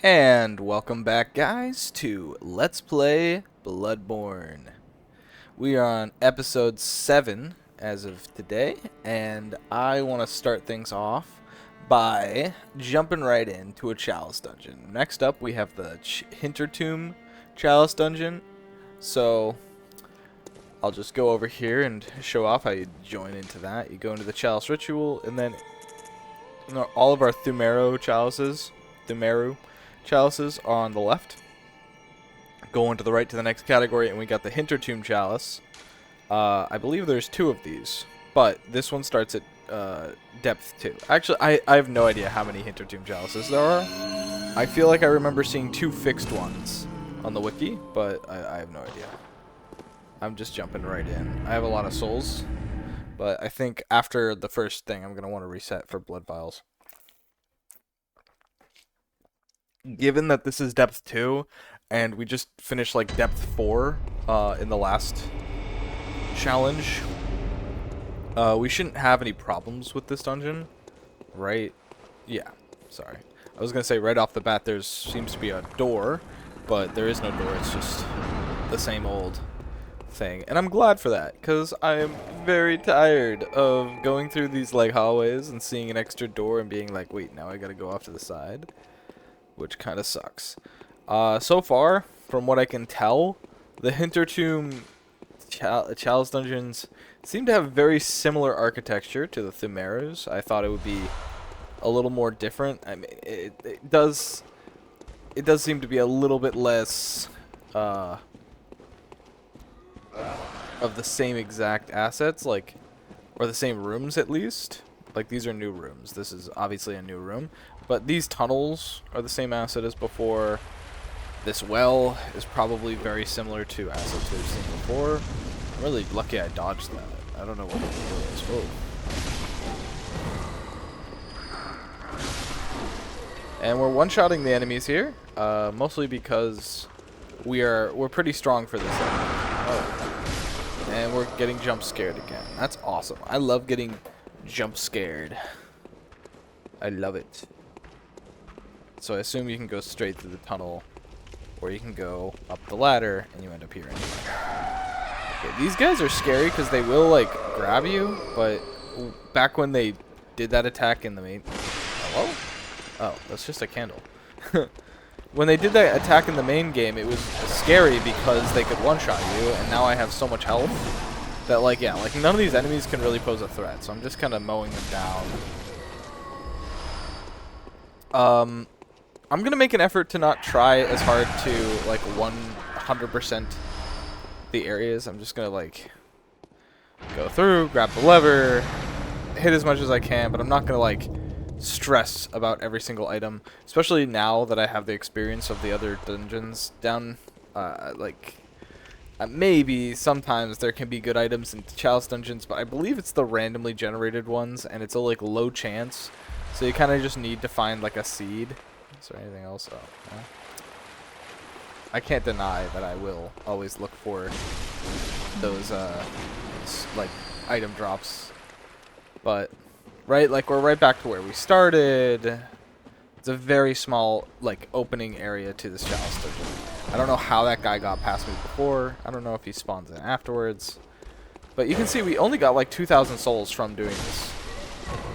And welcome back, guys, to Let's Play Bloodborne. We are on episode 7 as of today, and I want to start things off by jumping right into a Chalice dungeon. Next up, we have the Hintertomb Chalice dungeon, so I'll just go over here and show off how you join into that. You go into the Chalice Ritual, and then all of our Thumeru chalices are on the left. Go on to the right to the next category, and we got the Hintertomb Chalice. I believe there's 2 of these, but this one starts at depth 2. Actually, I have no idea how many Hintertomb Chalices there are. I feel like I remember seeing 2 fixed ones on the wiki, but I have no idea. I'm just jumping right in. I have a lot of souls, but I think after the first thing, I'm going to want to reset for blood vials. Given that this is depth 2, and we just finished like depth 4 in the last challenge, we shouldn't have any problems with this dungeon, right? Yeah, sorry. I was going to say right off the bat there seems to be a door, but there is no door, it's just the same old thing. And I'm glad for that, because I am very tired of going through these like hallways and seeing an extra door and being like, wait, now I gotta go off to the side. Which kind of sucks. So far, from what I can tell, the Hintertomb Chalice dungeons seem to have very similar architecture to the Thumerus. I thought it would be a little more different. I mean, it does seem to be a little bit less of the same exact assets, like, or the same rooms at least. Like, these are new rooms. This is obviously a new room. But these tunnels are the same asset as before. This well is probably very similar to assets we've seen before. I'm really lucky I dodged that. I don't know what the deal is. Whoa. And we're one-shotting the enemies here, mostly because we're pretty strong for this enemy. Oh. And we're getting jump scared again. That's awesome. I love getting jump scared. I love it. So I assume you can go straight through the tunnel, or you can go up the ladder, and you end up here anyway. Okay, these guys are scary because they will, like, grab you, but back when they did that attack in the main... Hello? Oh, that's just a candle. When they did that attack in the main game, it was scary because they could one-shot you, and now I have so much health that, like, yeah, like, none of these enemies can really pose a threat, so I'm just kind of mowing them down. I'm going to make an effort to not try as hard to, like, 100% the areas. I'm just going to, like, go through, grab the lever, hit as much as I can, but I'm not going to, like, stress about every single item, especially now that I have the experience of the other dungeons down, maybe sometimes there can be good items in Chalice dungeons, but I believe it's the randomly generated ones, and it's a, like, low chance, so you kind of just need to find, like, a seed. Is there anything else? Oh, yeah. I can't deny that I will always look for those, like, item drops. But, right, like, we're right back to where we started. It's a very small, like, opening area to this Chalice dungeon. I don't know how that guy got past me before. I don't know if he spawns in afterwards. But you can see we only got, like, 2,000 souls from doing this.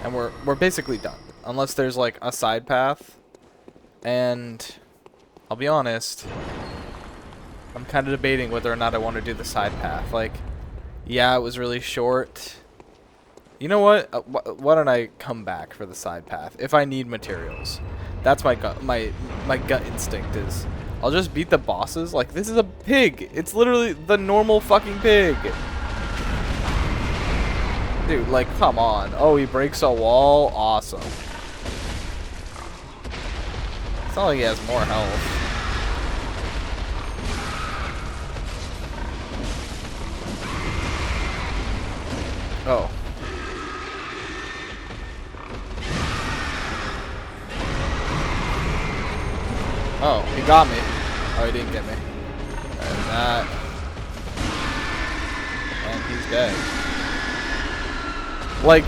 And we're basically done. Unless there's, like, a side path. And I'll be honest, I'm kind of debating whether or not I want to do the side path. Like, yeah, it was really short. You know what? Why don't I come back for the side path if I need materials? That's my gut. My gut instinct is I'll just beat the bosses. Like, this is a pig. It's literally the normal fucking pig. Dude, like, come on. Oh, he breaks a wall. Awesome. It's not like he has more health. Oh. Oh, he got me. Oh, he didn't get me. There's that. And he's dead. Like,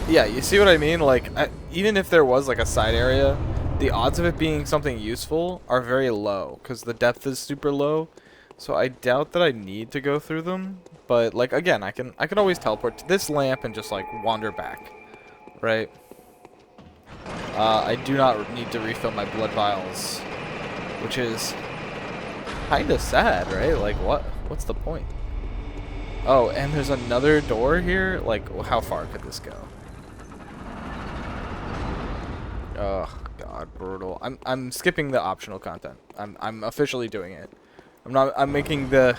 yeah, you see what I mean? Like, even if there was, like, a side area, the odds of it being something useful are very low because the depth is super low. So I doubt that I need to go through them. But like again, I can always teleport to this lamp and just like wander back, right? I do not need to refill my blood vials, which is kind of sad, right? Like what's the point? Oh, and there's another door here. Like, how far could this go? Oh God, brutal. I'm skipping the optional content. I'm officially doing it. I'm making the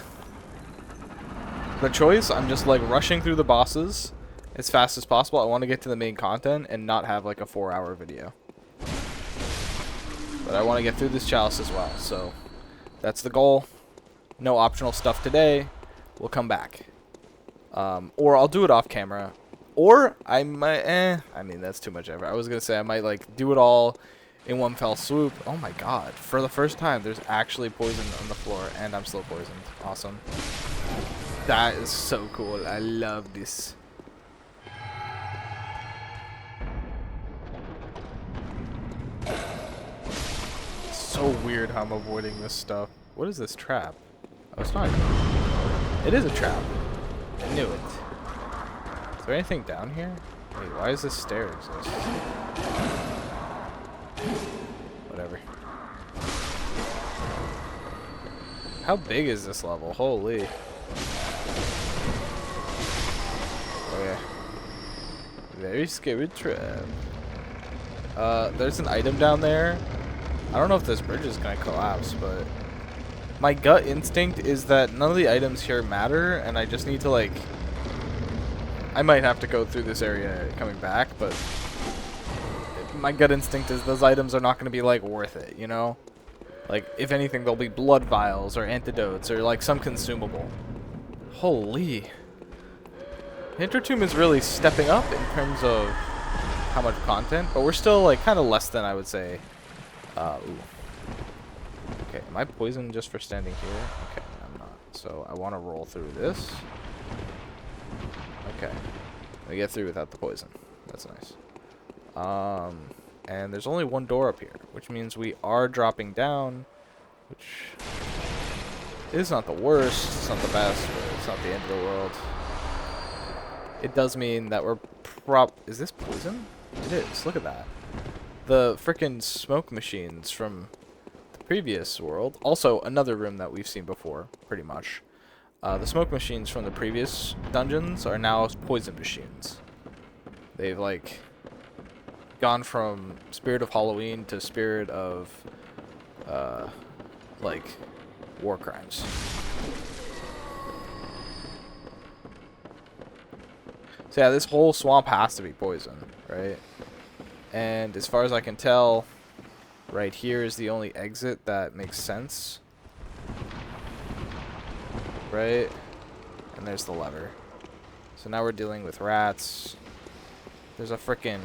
choice. I'm just like rushing through the bosses as fast as possible. I want to get to the main content and not have like a 4-hour video. But I want to get through this chalice as well. So that's the goal. No optional stuff today. We'll come back. Or I'll do it off camera. Or I might, I mean, that's too much effort. I was going to say I might, like, do it all in one fell swoop. Oh, my God. For the first time, there's actually poison on the floor, and I'm still poisoned. Awesome. That is so cool. I love this. It's so weird how I'm avoiding this stuff. What is this trap? Oh, it's not. It is a trap. I knew it. Is there anything down here? Wait, why does this stair exist? Whatever. How big is this level? Holy. Okay. Very scary trap. There's an item down there. I don't know if this bridge is gonna collapse, but my gut instinct is that none of the items here matter, and I just need to, like... I might have to go through this area coming back, but... my gut instinct is those items are not going to be, like, worth it, you know? Like, if anything, they'll be blood vials or antidotes or, like, some consumable. Holy. Hintertomb is really stepping up in terms of how much content, but we're still, like, kind of less than, I would say. Ooh. Okay, am I poisoned just for standing here? Okay, I'm not. So I want to roll through this. Okay. We get through without the poison. That's nice. And there's only one door up here, which means we are dropping down, which is not the worst. It's not the best, but it's not the end of the world. It does mean that we're Is this poison? It is. Look at that. The frickin' smoke machines from previous world, also another room that we've seen before, pretty much. The smoke machines from the previous dungeons are now poison machines. They've like gone from Spirit of Halloween to Spirit of like war crimes. So yeah, this whole swamp has to be poison, right? And as far as I can tell, right here is the only exit that makes sense. Right? And there's the lever. So now we're dealing with rats. There's a frickin'...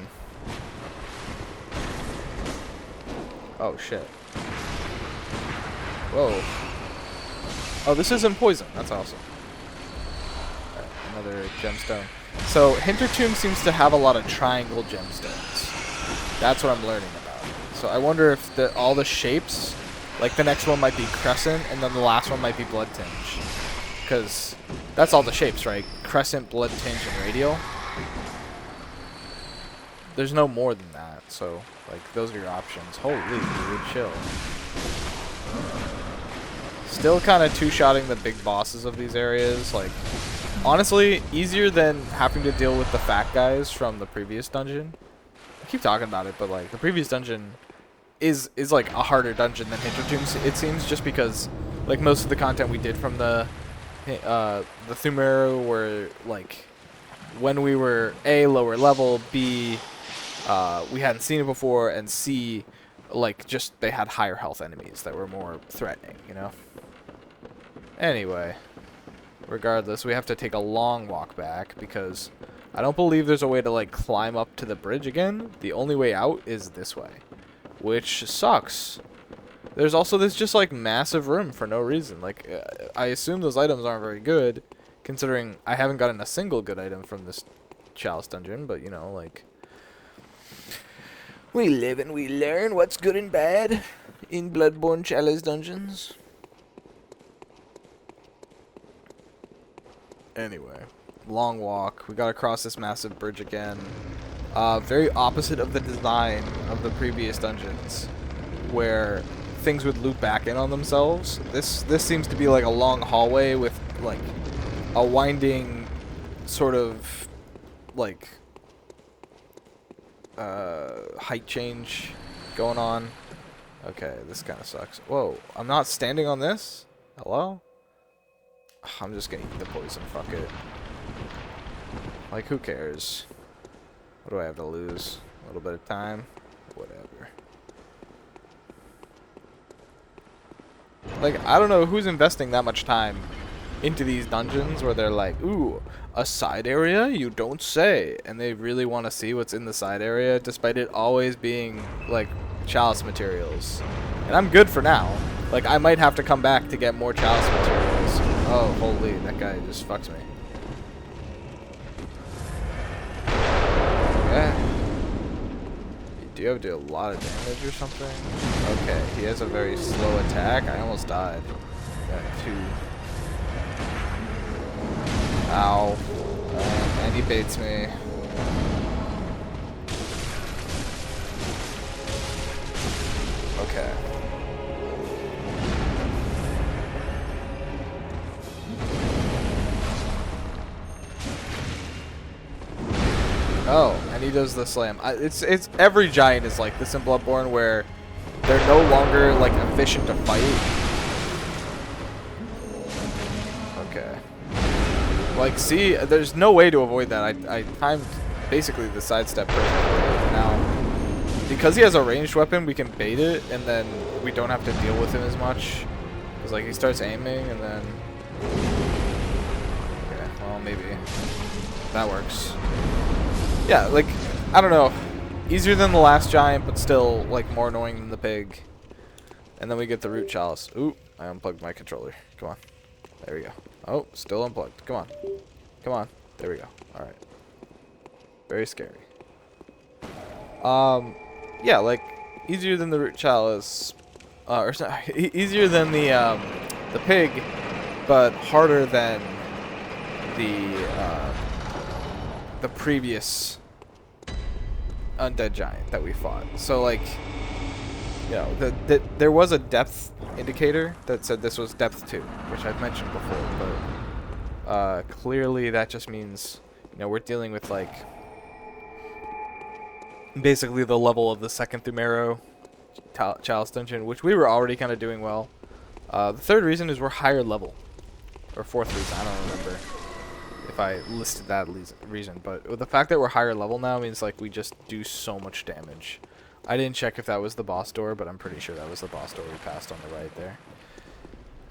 Oh, shit. Whoa. Oh, this isn't poison. That's awesome. Right, another gemstone. So, Hintertomb seems to have a lot of triangle gemstones. That's what I'm learning about. So I wonder if all the shapes, like the next one might be crescent, and then the last one might be blood tinge. Because that's all the shapes, right? Crescent, blood tinge, and radial. There's no more than that, so like those are your options. Holy dude, chill. Still kind of two-shotting the big bosses of these areas. Like, honestly, easier than having to deal with the fat guys from the previous dungeon. I keep talking about it, but like the previous dungeon is like a harder dungeon than Hintertomb. It seems, just because like most of the content we did from the Thumeru were like when we were A, lower level, B, we hadn't seen it before, and C, like just they had higher health enemies that were more threatening, you know? Anyway, regardless, we have to take a long walk back because I don't believe there's a way to like climb up to the bridge again. The only way out is this way, which sucks. There's also this just like massive room for no reason. Like I assume those items aren't very good, considering I haven't gotten a single good item from this chalice dungeon, but you know, like We live and we learn what's good and bad in Bloodborne Chalice dungeons. Anyway, long walk. We gotta cross this massive bridge again. Very opposite of the design of the previous dungeons, where things would loop back in on themselves. This seems to be like a long hallway with like a winding sort of like height change going on. Okay, this kind of sucks. Whoa, I'm not standing on this? Hello? I'm just gonna eat the poison, fuck it. Like, who cares? What do I have to lose? A little bit of time? Whatever. Like, I don't know who's investing that much time into these dungeons where they're like, ooh, a side area? You don't say. And they really want to see what's in the side area, despite it always being, like, chalice materials. And I'm good for now. Like, I might have to come back to get more chalice materials. Oh, holy, that guy just fucks me. Yeah. Do you have to do a lot of damage or something? Okay, he has a very slow attack. I almost died. Got 2. Ow. And he baits me. Okay. Oh, and he does the slam. It's every giant is like this in Bloodborne, where they're no longer like efficient to fight. Okay. Like, see, there's no way to avoid that. I timed basically the sidestep perfectly. Now, because he has a ranged weapon, we can bait it, and then we don't have to deal with him as much. Because like he starts aiming, and then. Okay, well maybe that works. Yeah, like, I don't know. Easier than the last giant, but still, like, more annoying than the pig. And then we get the root chalice. Ooh, I unplugged my controller. Come on. There we go. Oh, still unplugged. Come on. Come on. There we go. Alright. Very scary. Yeah, like, easier than the root chalice. Or easier than the pig, but harder than the previous undead giant that we fought. So like, you know, there was a depth indicator that said this was depth 2, which I've mentioned before, but clearly that just means, you know, we're dealing with like basically the level of the second Thumero chalice dungeon, which we were already kind of doing well. The third reason is we're higher level, or fourth reason, I don't remember if I listed that reason, but the fact that we're higher level now means like we just do so much damage. I didn't check if that was the boss door, but I'm pretty sure that was the boss door we passed on the right there.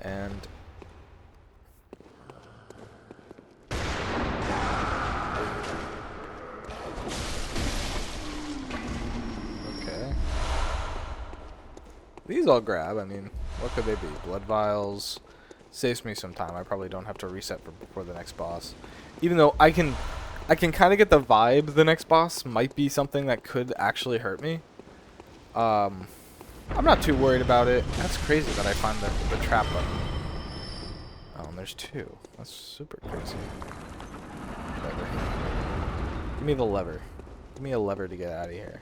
And okay, these I'll grab. I mean, what could they be? Blood vials. Saves me some time. I probably don't have to reset before the next boss. Even though I can kind of get the vibe the next boss might be something that could actually hurt me. I'm not too worried about it. That's crazy that I find the trap button. Oh, and there's 2. That's super crazy. Whatever. Give me the lever. Give me a lever to get out of here.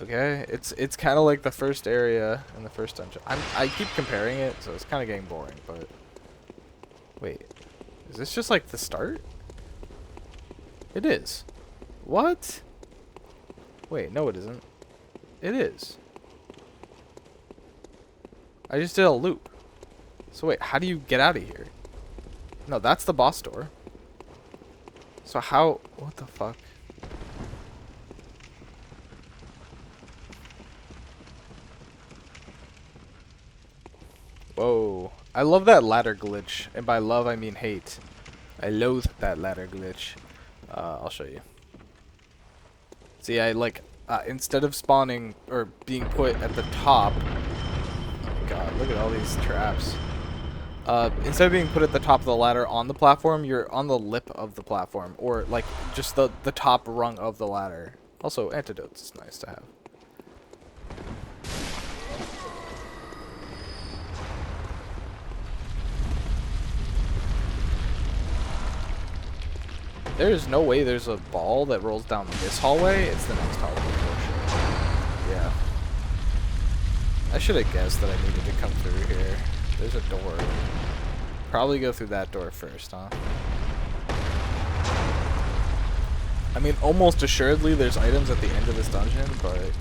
Okay, it's kind of like the first area in the first dungeon. I keep comparing it, so it's kind of getting boring, but wait. Is this just like the start? It is. What? Wait, no it isn't. It is. I just did a loop. So wait, how do you get out of here? No, that's the boss door. So how, what the fuck? Whoa. I love that ladder glitch. And by love, I mean hate. I loathe that ladder glitch. I'll show you. See, I like, instead of spawning, or being put at the top. Oh my god, look at all these traps. Instead of being put at the top of the ladder on the platform, you're on the lip of the platform. Or, like, just the top rung of the ladder. Also, antidotes is nice to have. There's no way there's a ball that rolls down this hallway. It's the next hallway for sure. Yeah. I should have guessed that I needed to come through here. There's a door. Probably go through that door first, huh? I mean, almost assuredly there's items at the end of this dungeon, but...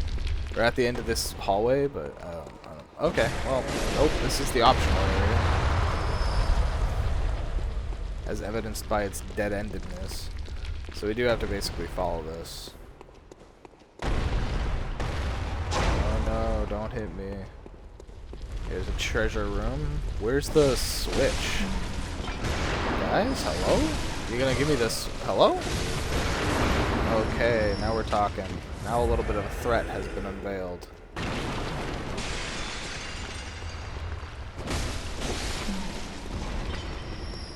Or at the end of this hallway, but... I don't, okay, well, nope, this is the optional area. As evidenced by its dead-endedness. So we do have to basically follow this. Oh no, don't hit me. Here's a treasure room. Where's the switch? Guys, hello? You gonna give me this? Hello? Okay, now we're talking. Now a little bit of a threat has been unveiled.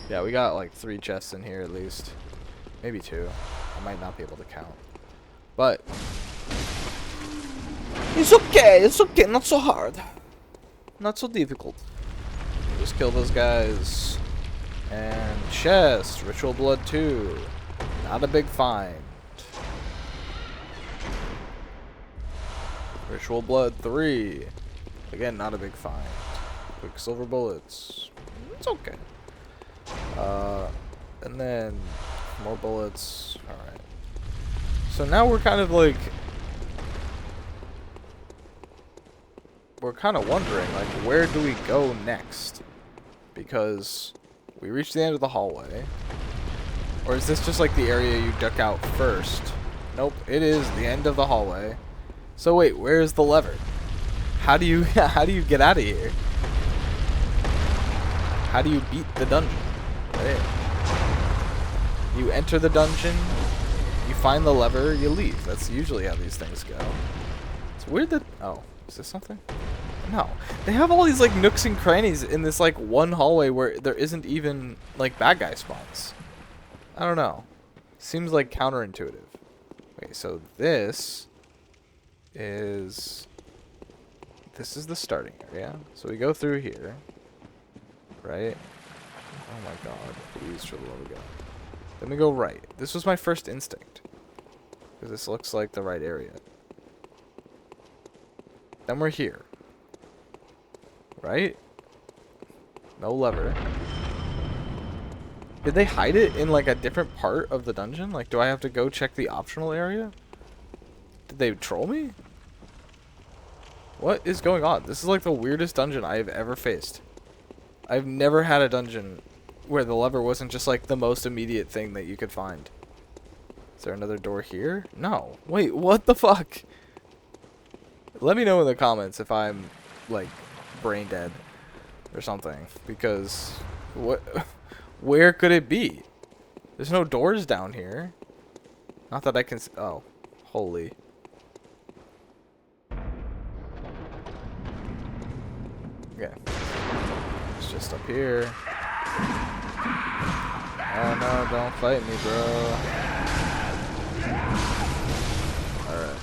Yeah, we got like 3 chests in here at least. Maybe 2. I might not be able to count. But it's okay, not so hard. Not so difficult. Just kill those guys. And chest, Ritual Blood 2. Not a big find. Ritual Blood 3. Again, not a big find. Quicksilver bullets. It's okay. And then more bullets. Alright. So now we're kind of like... We're kind of wondering, like, where do we go next? Because we reached the end of the hallway. Or is this just like the area you duck out first? Nope, it is the end of the hallway. So wait, where's the lever? How do you get out of here? How do you beat the dungeon? Right? You enter the dungeon, you find the lever, you leave. That's usually how these things go. It's weird that... Oh, is this something? No. They have all these like nooks and crannies in this like one hallway where there isn't even like bad guy spawns. I don't know. Seems like counterintuitive. Wait, so this is the starting area. So we go through here. Right? Oh my god. Please, for the love of God. Then we go right. This was my first instinct. Because this looks like the right area. Then we're here. Right? No lever. Did they hide it in like a different part of the dungeon? Like, do I have to go check the optional area? Did they troll me? What is going on? This is like the weirdest dungeon I have ever faced. I've never had a dungeon where the lever wasn't just like the most immediate thing that you could find. Is there another door here? No. Wait, what the fuck? Let me know in the comments if I'm like brain dead or something, because what where could it be? There's no doors down here. Not that I can oh, holy. Okay. It's just up here. Oh no, don't fight me, bro. Alright.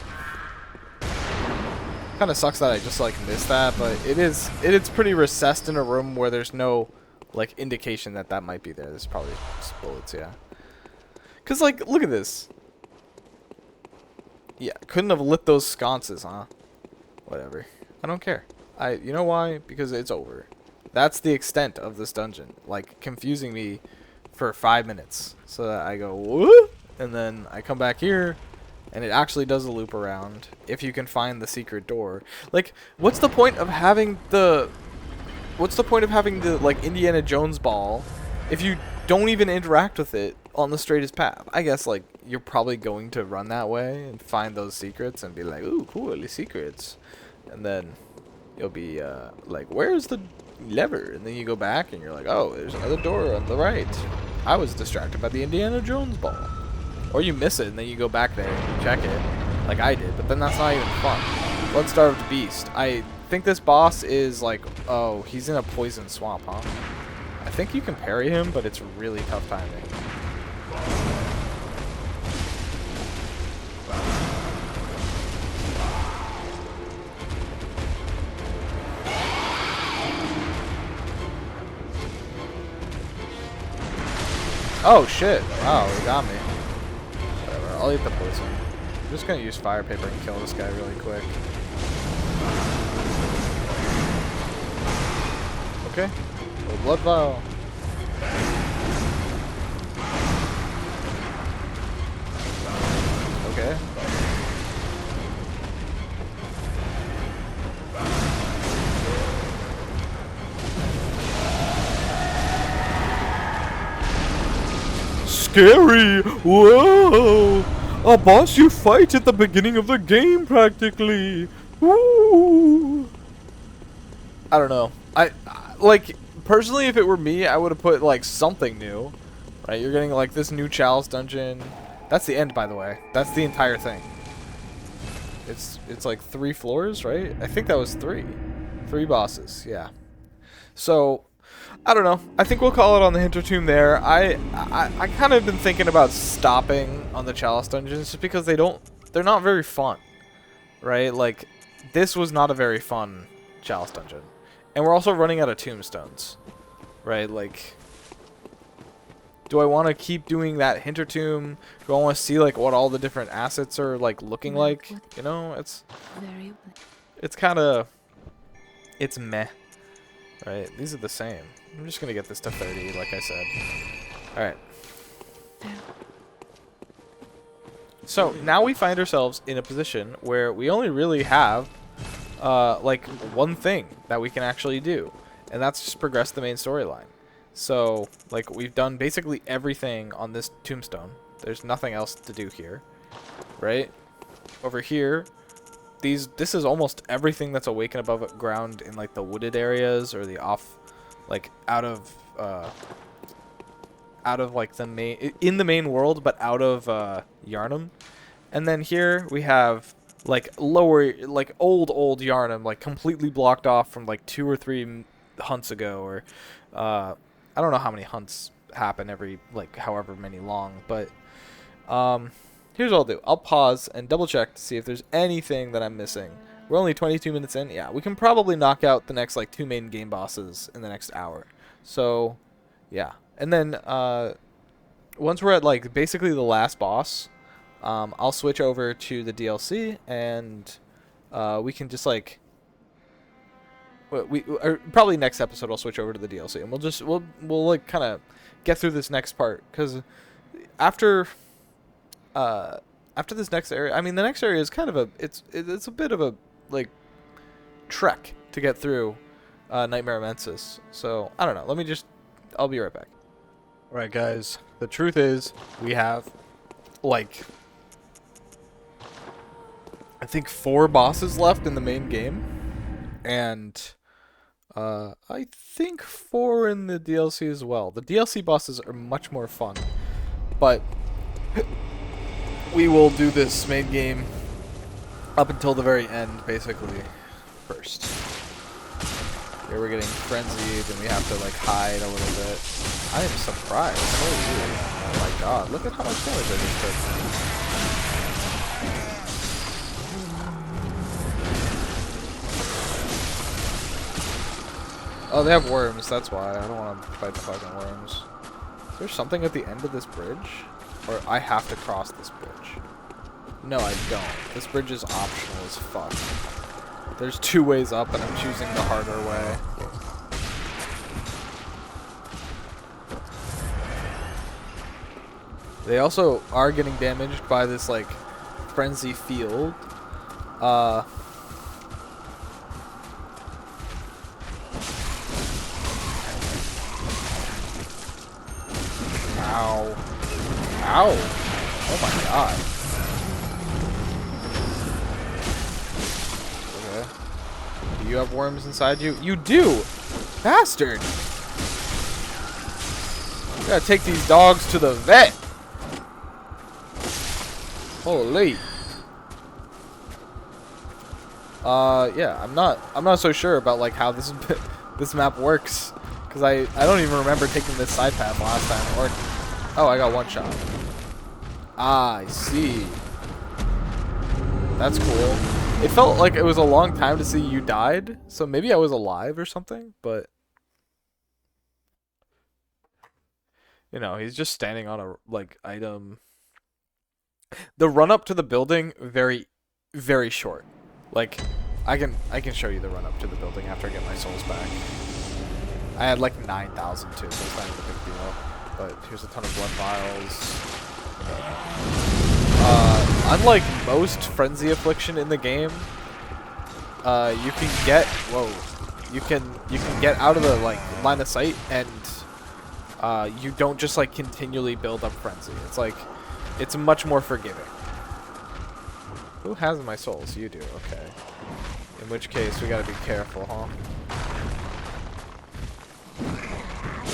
Kind of sucks that I just like missed that, but it's pretty recessed in a room where there's no like indication that that might be there. There's probably just bullets, yeah. Cause like, look at this. Yeah, couldn't have lit those sconces, huh? Whatever. I don't care. You know why? Because it's over. That's the extent of this dungeon. Like, confusing me for 5 minutes. So that I go, whoop, and then I come back here, and it actually does a loop around, if you can find the secret door. Like, what's the point of having the... What's the point of having the, like, Indiana Jones ball if you don't even interact with it on the straightest path? I guess, like, you're probably going to run that way and find those secrets and be like, ooh, cool, these secrets. And then you'll be, like, where's the lever? And then you go back and you're like, oh, there's another door on the right. I was distracted by the Indiana Jones ball. Or you miss it and then you go back there and you check it, like I did. But then that's not even fun. Blood-starved beast. I think this boss is like, oh, he's in a poison swamp, huh? I think you can parry him, but it's really tough timing. Oh shit! Wow, they got me. Whatever. I'll eat the poison. I'm just gonna use fire paper and kill this guy really quick. Okay. A blood vial. Okay. Scary! Whoa! A boss you fight at the beginning of the game, practically. Woo! I don't know. Like personally, if it were me, I would have put like something new. Right? You're getting like this new Chalice dungeon. That's the end, by the way. That's the entire thing. It's like 3 floors, right? I think that was 3. 3 bosses. Yeah. So, I don't know. I think we'll call it on the Hintertomb there. I kind of been thinking about stopping on the Chalice dungeons just because they're not very fun, right? Like, this was not a very fun Chalice dungeon, and we're also running out of tombstones, right? Like, do I want to keep doing that Hintertomb? Do I want to see like what all the different assets are like looking like? You know, it's kind of meh. Right, these are the same. I'm just gonna get this to 30, like I said. Alright. So, now we find ourselves in a position where we only really have, like, one thing that we can actually do. And that's just progress the main storyline. So, like, we've done basically everything on this tombstone. There's nothing else to do here. Right? Over here, this is almost everything that's awakened above ground in like the wooded areas or the out of like the main world, but out of Yharnam. And then here we have like lower, like old Yharnam, like completely blocked off from like 2 or 3 hunts ago, or I don't know how many hunts happen every like however many long, but here's what I'll do. I'll pause and double check to see if there's anything that I'm missing. We're only 22 minutes in. Yeah, we can probably knock out the next like 2 main game bosses in the next hour. So, yeah. And then once we're at like basically the last boss, I'll switch over to the DLC and we can just like or probably next episode I'll switch over to the DLC and we'll like kind of get through this next part, cuz after this next area, I mean, the next area is kind of it's a bit of a, like, trek to get through Nightmare Mensis. So, I don't know. I'll be right back. Alright, guys. The truth is, we have, like, I think 4 bosses left in the main game. And, I think 4 in the DLC as well. The DLC bosses are much more fun. But we will do this main game up until the very end, basically, first. Here we're getting frenzied, and we have to, like, hide a little bit. I am surprised. Holy, oh my god, look at how much damage I just took. Oh, they have worms, that's why. I don't want to fight the fucking worms. Is there something at the end of this bridge? Or I have to cross this bridge. No, I don't. This bridge is optional as fuck. There's 2 ways up, and I'm choosing the harder way. They also are getting damaged by this, like, frenzy field. Ow. Ow. Oh my god. Okay. Do you have worms inside you? You do! Bastard! You gotta take these dogs to the vet! Holy. Yeah, I'm not so sure about like how this map works, cuz I don't even remember taking this side path last time. Or oh, I got 1 shot. Ah, I see. That's cool. It felt like it was a long time to see you died, so maybe I was alive or something, but You know, he's just standing on a like item. The run up to the building very, very short. Like, I can show you the run up to the building after I get my souls back. I had like 9,000 too, so it's not even a big deal. But here's a ton of blood vials. Unlike most frenzy affliction in the game, you can get you can get out of the like line of sight, and you don't just like continually build up frenzy. It's like it's much more forgiving. Who has my souls? You do. Okay. In which case we gotta be careful, huh?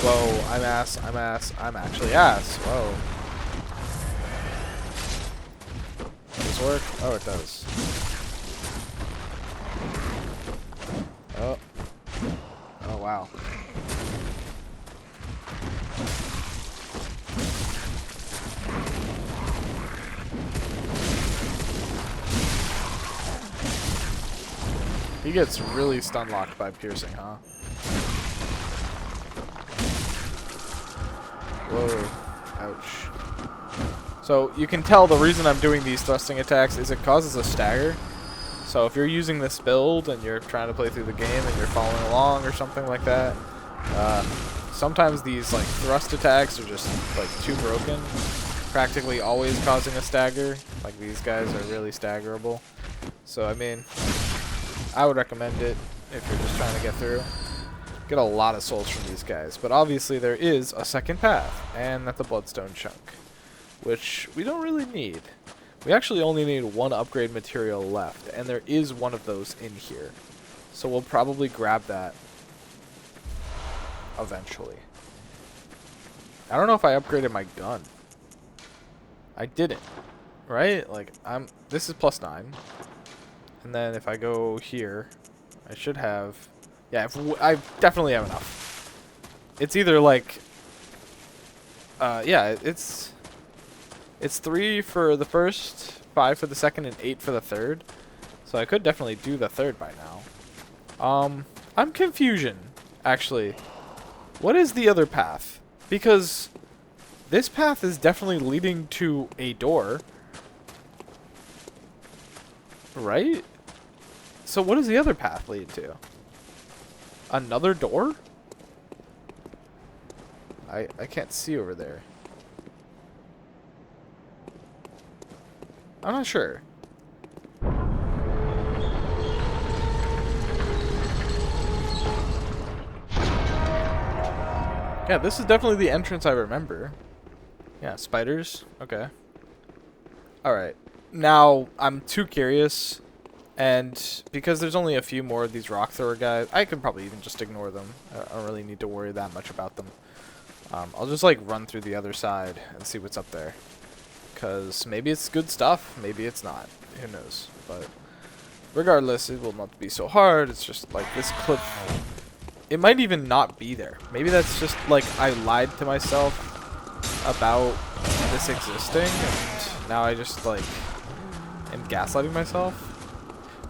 Whoa! I'm ass. I'm ass. I'm actually ass. Whoa. Does this work? Oh, it does. Oh. Oh, wow. He gets really stun locked by piercing, huh? Whoa. Ouch. So you can tell the reason I'm doing these thrusting attacks is it causes a stagger. So if you're using this build and you're trying to play through the game and you're following along or something like that, sometimes these like thrust attacks are just like too broken, practically always causing a stagger. Like these guys are really staggerable. So I mean, I would recommend it if you're just trying to get through. Get a lot of souls from these guys, but obviously there is a second path, and that's a bloodstone chunk, which we don't really need. We actually only need one upgrade material left, and there is one of those in here. So we'll probably grab that eventually. I don't know if I upgraded my gun. I didn't, right? Like this is +9. And then if I go here, I should have, yeah, I definitely have enough. It's either like, yeah, it's 3 for the first, 5 for the second, and 8 for the third. So I could definitely do the third by now. I'm confusion, actually. What is the other path? Because this path is definitely leading to a door. Right? So what does the other path lead to? Another door? I can't see over there. I'm not sure. Yeah, this is definitely the entrance I remember. Yeah, spiders. Okay. Alright. Now, I'm too curious. And because there's only a few more of these rock thrower guys, I could probably even just ignore them. I don't really need to worry that much about them. I'll just like run through the other side and see what's up there. Because maybe it's good stuff, maybe it's not. Who knows? But regardless, it will not be so hard. It's just like this cliff. It might even not be there. Maybe that's just like I lied to myself about this existing, and now I just like am gaslighting myself.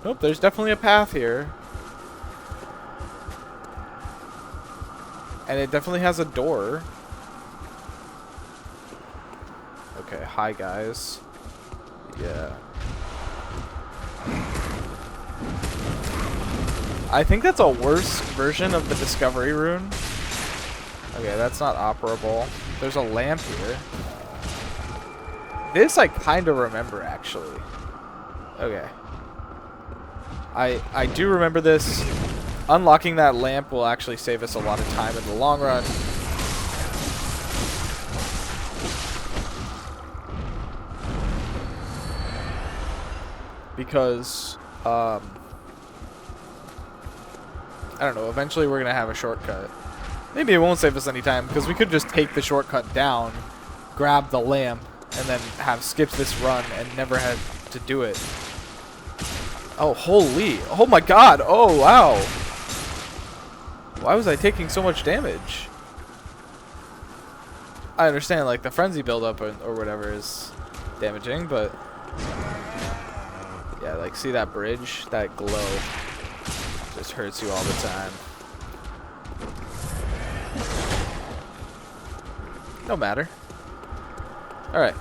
Nope, there's definitely a path here. And it definitely has a door. Okay, hi guys. Yeah. I think that's a worse version of the discovery rune. Okay, that's not operable. There's a lamp here. This I kind of remember, actually. Okay. I do remember this. Unlocking that lamp will actually save us a lot of time in the long run. Because, I don't know, eventually we're going to have a shortcut. Maybe it won't save us any time, because we could just take the shortcut down, grab the lamp, and then have skipped this run and never had to do it. Oh, holy. Oh my god. Oh, wow. Why was I taking so much damage? I understand, like, the frenzy buildup or whatever is damaging, but... yeah, like, see that bridge? That glow just hurts you all the time. No matter. Alright.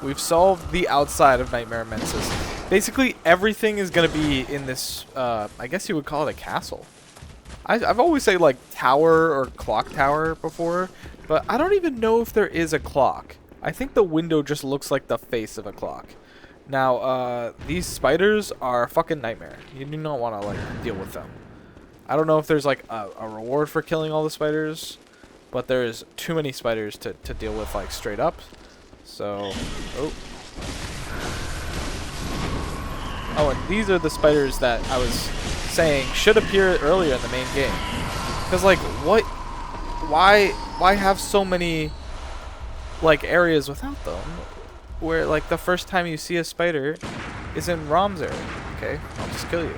We've solved the outside of Nightmare Mensis. Basically, everything is going to be in this, I guess you would call it a castle. I've always said, like, tower or clock tower before, but I don't even know if there is a clock. I think the window just looks like the face of a clock. Now, these spiders are a fucking nightmare. You do not want to, like, deal with them. I don't know if there's, like, a reward for killing all the spiders, but there's too many spiders to deal with, like, straight up. So, oh, and these are the spiders that I was saying should appear earlier in the main game. Because, like, what? Why have so many, like, areas without them? Where, like, the first time you see a spider is in Rom's area. Okay, I'll just kill you.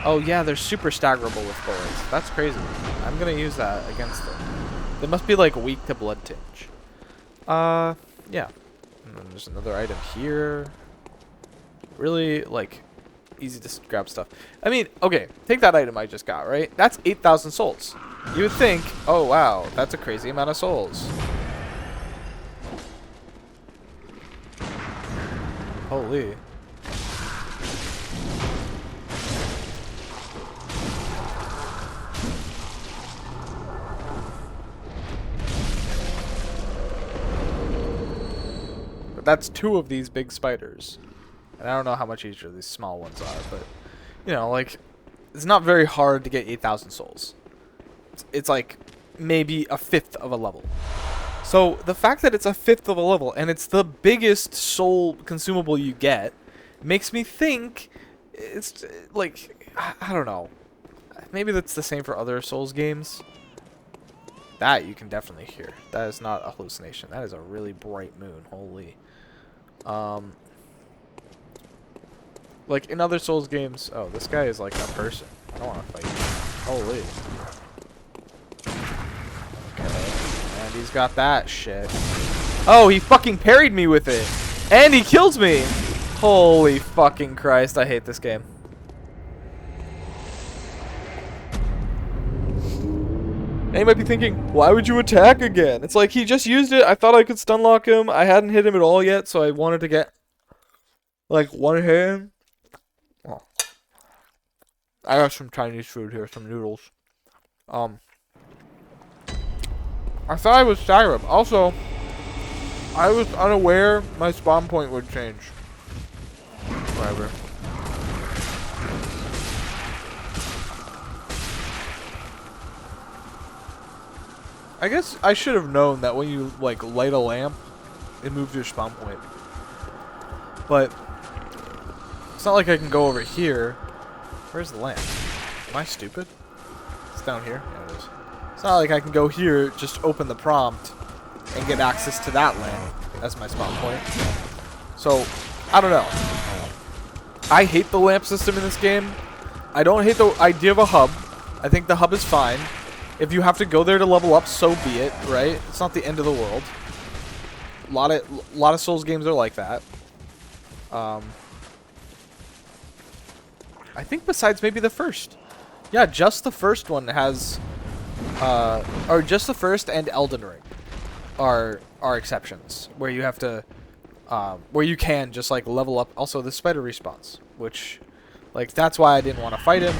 Oh, yeah, they're super staggerable with bullets. That's crazy. I'm gonna use that against them. They must be, like, weak to blood tinge. Yeah. And then there's another item here. Really, like, easy to grab stuff. I mean, okay, take that item I just got, right? That's 8,000 souls. You would think, oh, wow, that's a crazy amount of souls. Holy. But that's 2 of these big spiders. And I don't know how much each of these small ones are, but, you know, like, it's not very hard to get 8,000 souls. It's like maybe a fifth of a level. So the fact that it's a fifth of a level and it's the biggest soul consumable you get makes me think it's like, I don't know. Maybe that's the same for other Souls games. That you can definitely hear. That is not a hallucination. That is a really bright moon. Holy. Like in other Souls games, oh, this guy is like a person. I don't want to fight him. Holy. Okay. And he's got that shit. Oh, he fucking parried me with it. And he kills me. Holy fucking Christ. I hate this game. And you might be thinking, why would you attack again? It's like he just used it. I thought I could stun lock him. I hadn't hit him at all yet, so I wanted to get like one hand. Oh. I got some Chinese food here, some noodles. I thought I would stagger him. Also, I was unaware my spawn point would change. Whatever. I guess I should have known that when you like light a lamp, it moves your spawn point. But it's not like I can go over here. Where's the lamp? Am I stupid? It's down here. Yeah, it is. It's not like I can go here, just open the prompt, and get access to that lamp as my spawn point. So, I don't know. I hate the lamp system in this game. I don't hate the idea of a hub. I think the hub is fine. If you have to go there to level up, so be it, right? It's not the end of the world. A lot of Souls games are like that. I think besides maybe the first. Yeah, just the first one has... or just the first and Elden Ring are exceptions. Where you have to... where you can just, like, level up. Also, the spider respawns. Which, like, that's why I didn't want to fight him.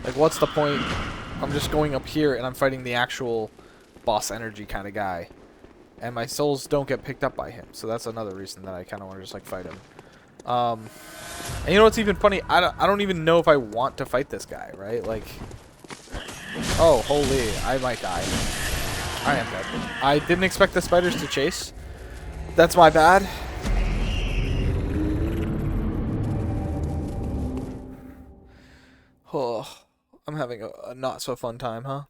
Like, what's the point? I'm just going up here and I'm fighting the actual boss energy kind of guy. And my souls don't get picked up by him. So that's another reason that I kind of want to just, like, fight him. And you know what's even funny? I don't even know if I want to fight this guy, right? Like, oh, holy, I might die. I am dead. I didn't expect the spiders to chase. That's my bad. Oh, I'm having a not so fun time, huh?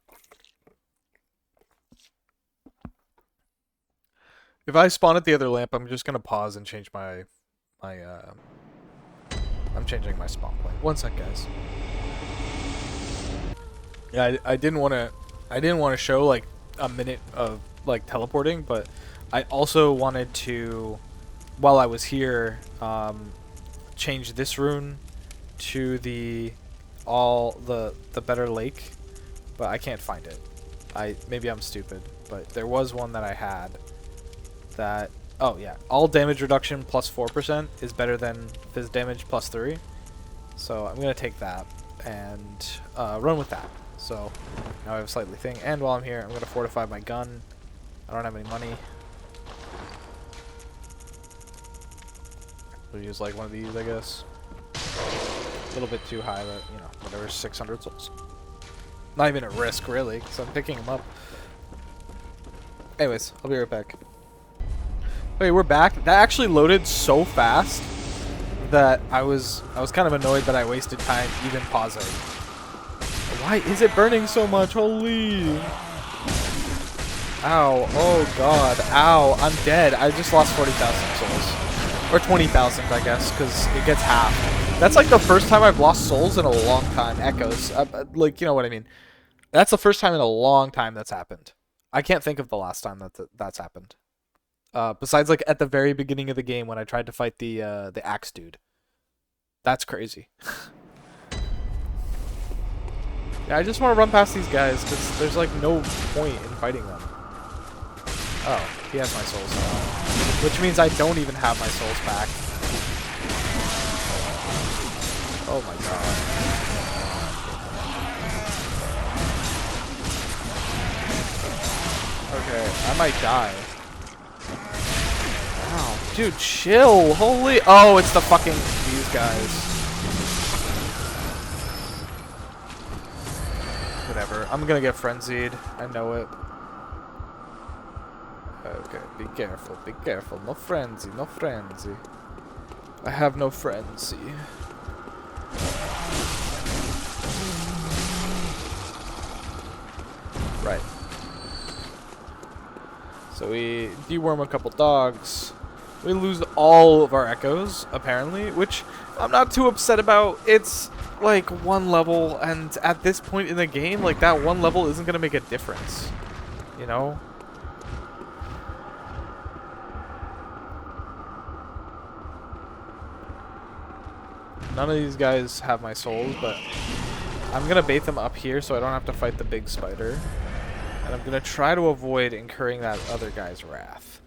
If I spawn at the other lamp, I'm just gonna pause and change I'm changing my spawn point. One sec, guys. Yeah, I didn't want to show like a minute of like teleporting, but I also wanted to, while I was here, change this rune to the better lake, but I can't find it. Maybe I'm stupid, but there was one that I had that, oh yeah, all damage reduction plus 4% is better than phys damage plus 3. So I'm gonna take that and run with that. So now I have a slightly thing, and while I'm here, I'm gonna fortify my gun. I don't have any money. We'll use like one of these, I guess. A little bit too high, but you know, whatever. 600 souls. Not even a risk, really, because I'm picking them up. Anyways, I'll be right back. Okay, we're back. That actually loaded so fast that I was kind of annoyed that I wasted time even pausing. Why is it burning so much? Holy! Ow! Oh god! Ow! I'm dead. I just lost 40,000 souls, or 20,000, I guess, because it gets half. That's like the first time I've lost souls in a long time. Echoes, like, you know what I mean. That's the first time in a long time that's happened. I can't think of the last time that's happened. Besides, like at the very beginning of the game when I tried to fight the axe dude. That's crazy. Yeah, I just want to run past these guys because there's like no point in fighting them. Oh, he has my souls now, which means I don't even have my souls back. Oh my god. Okay, I might die. Wow, dude, chill. Holy. Oh, it's the fucking these guys. Whatever. I'm gonna get frenzied. I know it. Okay, be careful. Be careful. No frenzy. No frenzy. I have no frenzy. Right. So we deworm a couple dogs. We lose all of our echoes, apparently, which I'm not too upset about. It's like one level, and at this point in the game, like that one level isn't going to make a difference. You know? None of these guys have my souls, but I'm going to bait them up here so I don't have to fight the big spider. And I'm going to try to avoid incurring that other guy's wrath.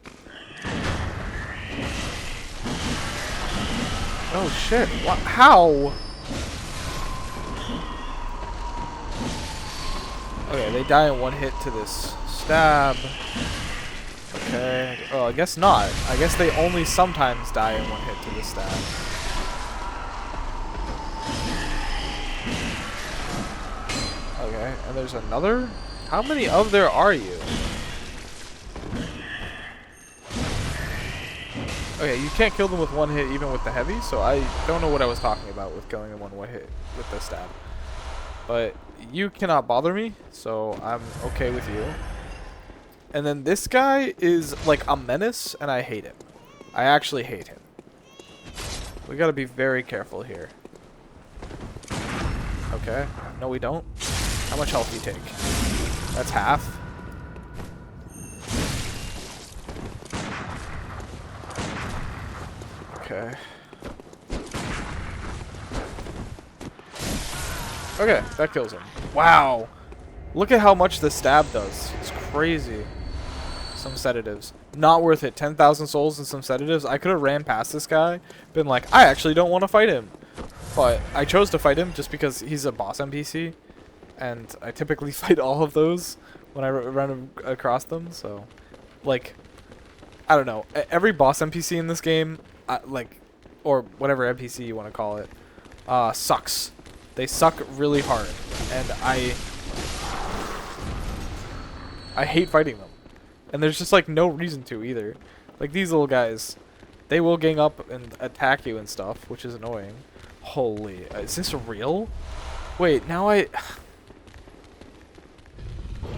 Oh shit, what? How? Okay, they die in one hit to this stab. Okay, oh, I guess not. I guess they only sometimes die in one hit to this stab. Okay, and there's another? How many of there are you? Okay, you can't kill them with one hit even with the heavy, so I don't know what I was talking about with going in one hit with the stab. But you cannot bother me, so I'm okay with you. And then this guy is like a menace, and I hate him. I actually hate him. We gotta be very careful here. Okay, no we don't. How much health do you take? That's half. Okay. Okay, that kills him. Wow. Look at how much the stab does. It's crazy. Some sedatives. Not worth it. 10,000 souls and some sedatives. I could have ran past this guy, been like, I actually don't want to fight him. But I chose to fight him just because he's a boss NPC. And I typically fight all of those when I run across them. So, like, I don't know. Every boss NPC in this game, like, or whatever NPC you want to call it, sucks. They suck really hard, and I hate fighting them. And there's just like no reason to either. Like these little guys, they will gang up and attack you and stuff, which is annoying. Holy, is this real? Wait, now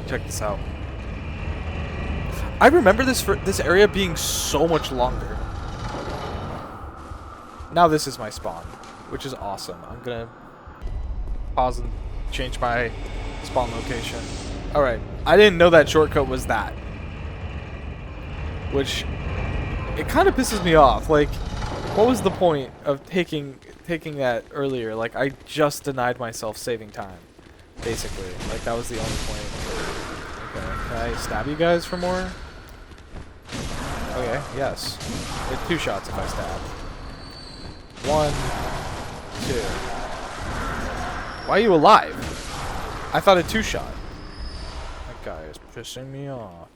check this out. I remember this area being so much longer. Now this is my spawn, which is awesome. I'm gonna pause and change my spawn location. Alright, I didn't know that shortcut was that. Which, it kind of pisses me off. Like, what was the point of taking that earlier? Like, I just denied myself saving time, basically. Like, that was the only point. Okay, can I stab you guys for more? Okay, yes. It's 2 shots if I stab. 1, 2. Why are you alive? I thought it 2-shot. That guy is pissing me off.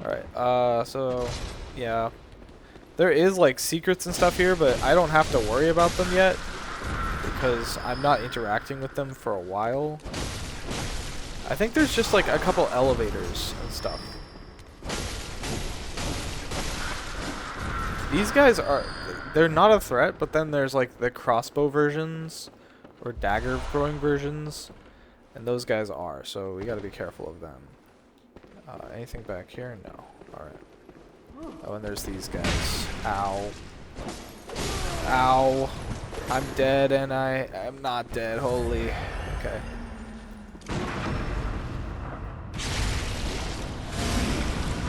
Alright, so, yeah. There is, like, secrets and stuff here, but I don't have to worry about them yet. Because I'm not interacting with them for a while. I think there's just, like, a couple elevators and stuff. These guys are... They're not a threat, but then there's, like, the crossbow versions. Or dagger-throwing versions. And those guys are, so we gotta be careful of them. Anything back here? No. Alright. Oh, and there's these guys. Ow. Ow. I'm dead, and I am not dead. Holy. Okay.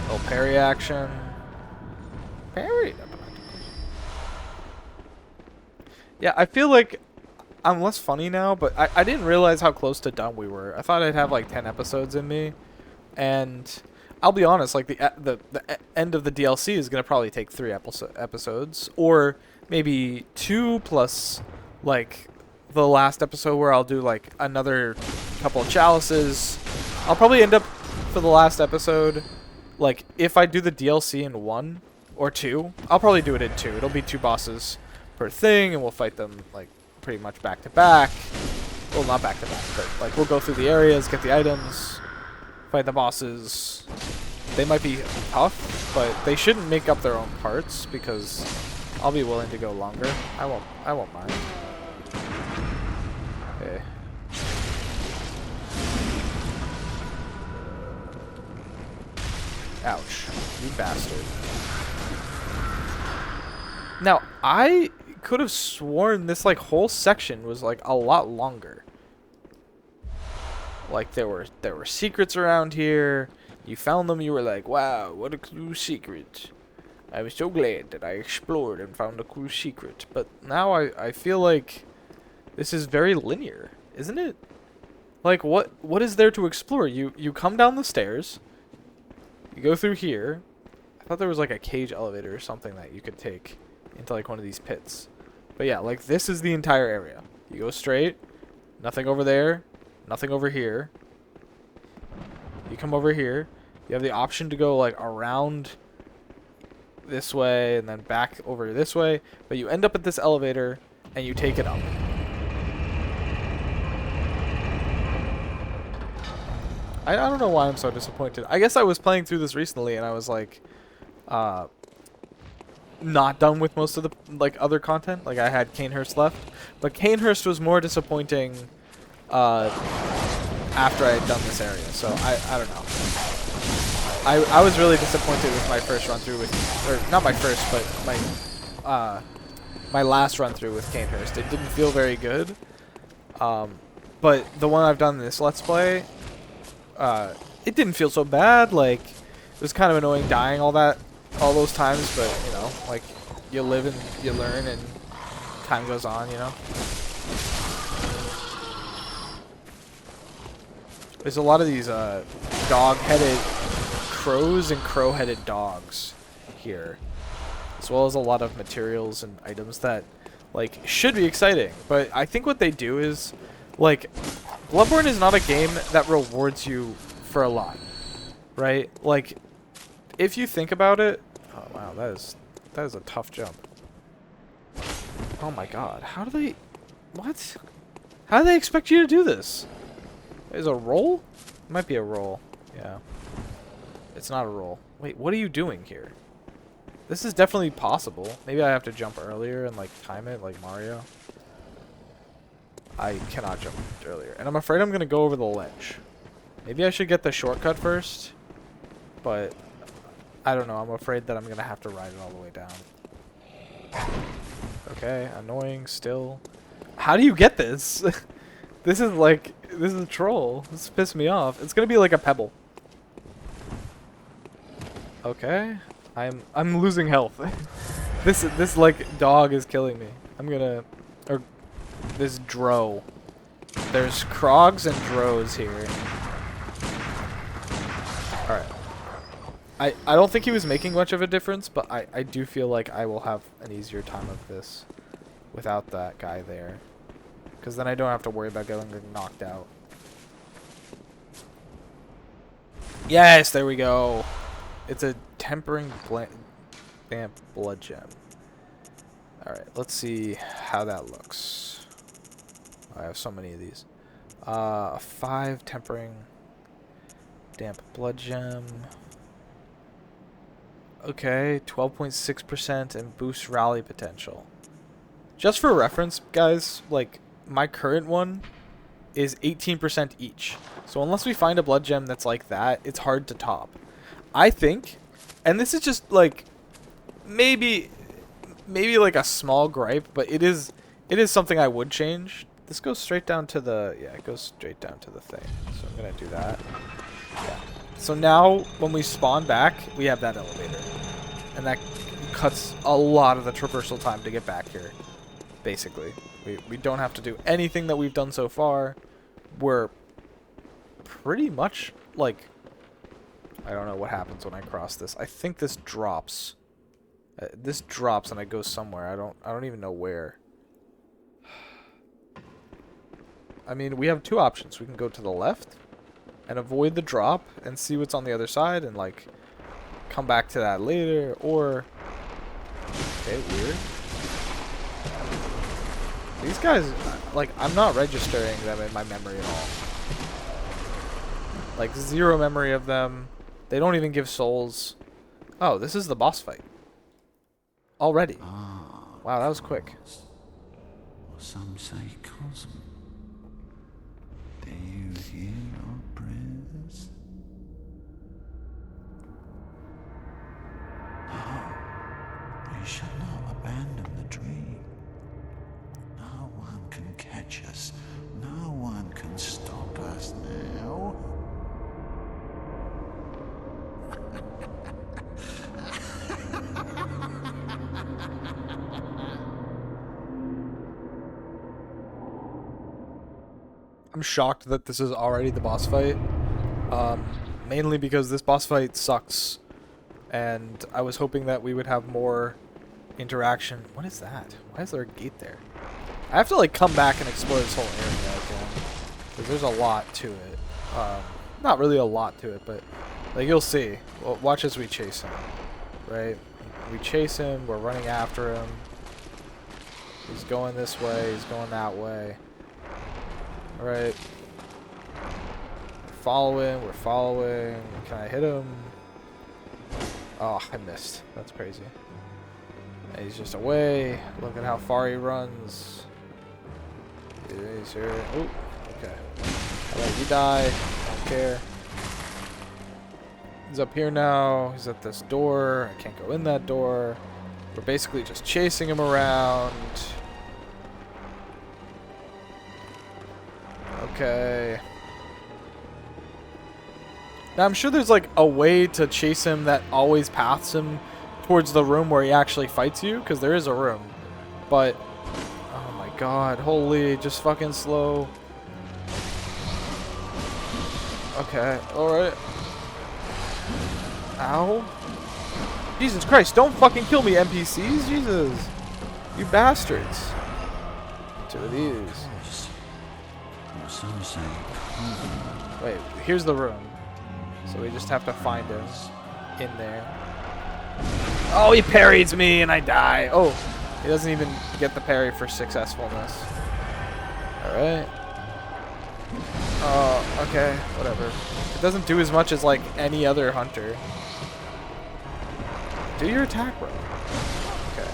Little parry action. Parry. Yeah, I feel like I'm less funny now, but I didn't realize how close to done we were. I thought I'd have like 10 episodes in me, and I'll be honest, like the end of the DLC is gonna probably take 3 episodes, or maybe 2 plus like the last episode where I'll do like another couple of chalices. I'll probably end up for the last episode, like if I do the DLC in 1 or 2, I'll probably do it in 2. It'll be 2 bosses per thing, and we'll fight them like pretty much back to back. Well, not back to back, but like we'll go through the areas, get the items, fight the bosses. They might be tough, but they shouldn't make up their own parts because I'll be willing to go longer. I won't mind. Okay. Ouch. You bastard. Now, I could have sworn this like whole section was like a lot longer. Like there were secrets around here. You found them, you were like, wow, what a cool secret. I was so glad that I explored and found a cool secret. But now I feel like this is very linear, isn't it? Like what is there to explore? You come down the stairs. You go through here. I thought there was like a cage elevator or something that you could take into like one of these pits. But yeah, like this is the entire area. You go straight, nothing over there, nothing over here. You come over here. You have the option to go like around this way and then back over this way, but you end up at this elevator and you take it up. I don't know why I'm so disappointed. I guess I was playing through this recently and I was like not done with most of the like other content. Like I had Canehurst left, but Canehurst was more disappointing after I had done this area. So I don't know. I was really disappointed with my first run through with, or not my first, but my last run through with Canehurst. It didn't feel very good. But the one I've done in this Let's Play, it didn't feel so bad. Like it was kind of annoying dying all those times, but you know, like you live and you learn, and time goes on. You know. There's a lot of these dog-headed crows and crow-headed dogs here, as well as a lot of materials and items that like should be exciting. But I think what they do is like Bloodborne is not a game that rewards you for a lot, right? Like if you think about it, oh wow, that is a tough jump. Oh my god, how do they expect you to do this? Is a roll? It might be a roll. Yeah. It's not a roll. Wait, what are you doing here? This is definitely possible. Maybe I have to jump earlier and like time it like Mario. I cannot jump earlier. And I'm afraid I'm going to go over the ledge. Maybe I should get the shortcut first. But I don't know. I'm afraid that I'm going to have to ride it all the way down. Okay, annoying still. How do you get this? This is a troll. This pissed me off. It's gonna be like a pebble. Okay, I'm losing health. this like dog is killing me. Or this dro. There's crogs and dros here. I don't think he was making much of a difference, but I do feel like I will have an easier time of this without that guy there. Because then I don't have to worry about getting knocked out. Yes, there we go. It's a tempering damp blood gem. Alright, let's see how that looks. I have so many of these. 5 tempering damp blood gem. Okay, 12.6% and boost rally potential. Just for reference, guys, like, my current one is 18% each. So unless we find a blood gem that's like that, it's hard to top. I think, and this is just, like, maybe like a small gripe, but it is something I would change. This goes straight down to the, yeah, it goes straight down to the thing. So I'm going to do that. Yeah. So now, when we spawn back, we have that elevator. And that cuts a lot of the traversal time to get back here, basically. We don't have to do anything that we've done so far. We're pretty much, like... I don't know what happens when I cross this. I think this drops. This drops and it goes somewhere. I don't even know where. I mean, we have 2 options. We can go to the left and avoid the drop and see what's on the other side and, like, come back to that later, or... Okay, weird. These guys, like, I'm not registering them in my memory at all. Like, 0 memory of them. They don't even give souls. Oh, this is the boss fight. Already. Wow, that was quick. Some say cosm. Do you hear our prayers? No, we shall not abandon the dream. No one can catch us. No one can stop us now. I'm shocked that this is already the boss fight. Mainly because this boss fight sucks. And I was hoping that we would have more interaction. What is that? Why is there a gate there? I have to, like, come back and explore this whole area again. Because there's a lot to it. Not really a lot to it, but, like, you'll see. Well, watch as we chase him. Right? We chase him. We're running after him. He's going this way. He's going that way. Alright. We're following. Can I hit him? Oh, I missed. That's crazy. And he's just away. Look at how far he runs. He's here. Oh, okay. Alright, you die. Don't care. He's up here now. He's at this door. I can't go in that door. We're basically just chasing him around. Okay. Now, I'm sure there's, like, a way to chase him that always paths him towards the room where he actually fights you, because there is a room. But, oh my god, holy, just fucking slow. Okay, alright. Ow. Jesus Christ, don't fucking kill me, NPCs, Jesus. You bastards. 2 of these. Some say cosm. Wait, here's the room. So we just have to find him in there. Oh, he parries me and I die. Oh, he doesn't even get the parry for successfulness. Alright. Oh, okay, whatever. It doesn't do as much as, like, any other hunter. Do your attack, bro. Okay.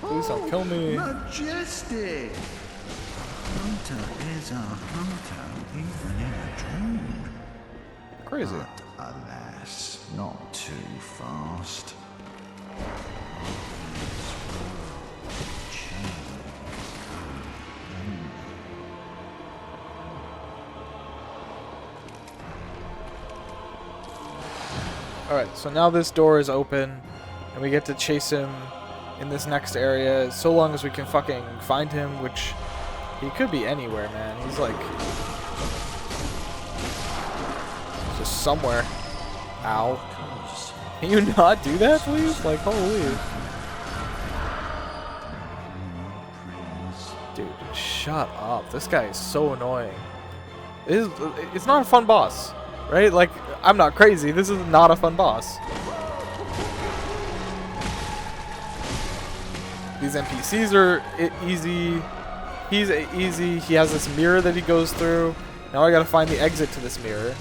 Please don't kill me. Majestic! Hunter is a hunter, even in a dream. Crazy. But alas, not too fast. Alright, so now this door is open, and we get to chase him in this next area, so long as we can fucking find him, which he could be anywhere, man. He's like just somewhere. Ow. Can you not do that, please? Like, holy. Dude, shut up. This guy is so annoying. It's not a fun boss, right? Like, I'm not crazy. This is not a fun boss. These NPCs are easy. He's easy. He has this mirror that he goes through. Now I gotta find the exit to this mirror.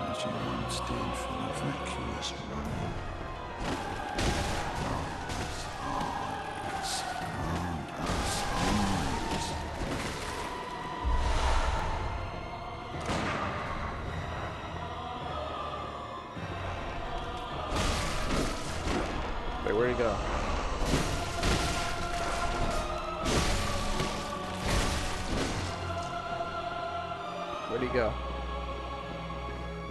As you once did for the vacuous world. Wait, where'd he go? Where'd he go?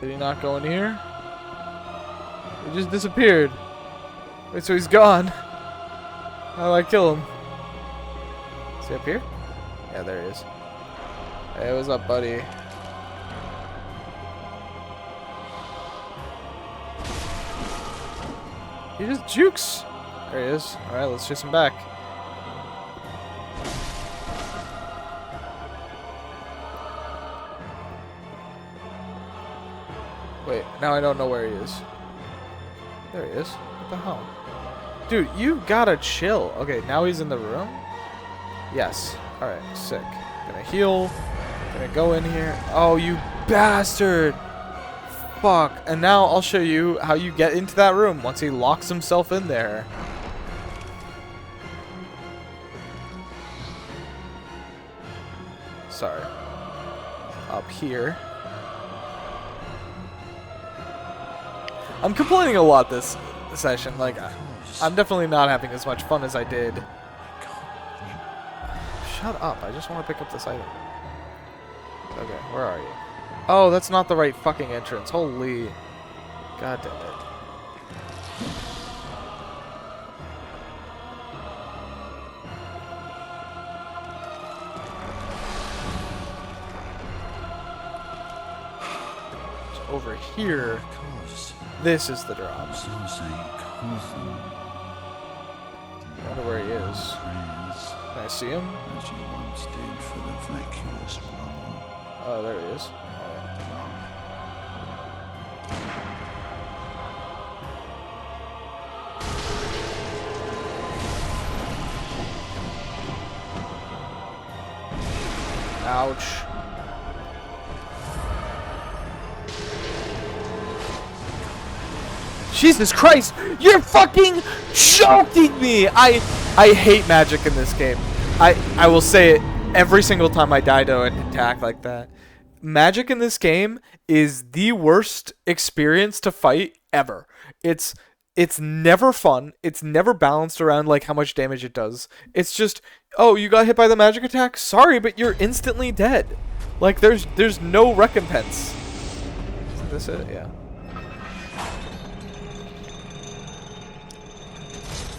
Did he not go in here? He just disappeared. Wait, so he's gone. How do I kill him? Is he up here? Yeah, there he is. Hey, what's up, buddy? He just jukes. There he is. Alright, let's chase him back. Wait, now I don't know where he is. There he is. What the hell? Dude, you gotta chill. Okay, now he's in the room? Yes. Alright, sick. Gonna heal. Gonna go in here. Oh, you bastard! Fuck. And now I'll show you how you get into that room once he locks himself in there. Sorry. Up here. I'm complaining a lot this session. Like, I'm definitely not having as much fun as I did. Shut up. I just want to pick up this item. Okay, where are you? Oh, that's not the right fucking entrance. Holy. God damn it. It's over here. This is the drop. I wonder where he is. Can I see him? As you once did for the vacuous world. Oh, there he is. Ouch. Jesus Christ! You're fucking joking me! I hate magic in this game. I will say it every single time I die to an attack like that. Magic in this game is the worst experience to fight ever. It's never fun. It's never balanced around like how much damage it does. It's just, oh, you got hit by the magic attack? Sorry, but you're instantly dead. Like there's no recompense. Isn't this it? Yeah.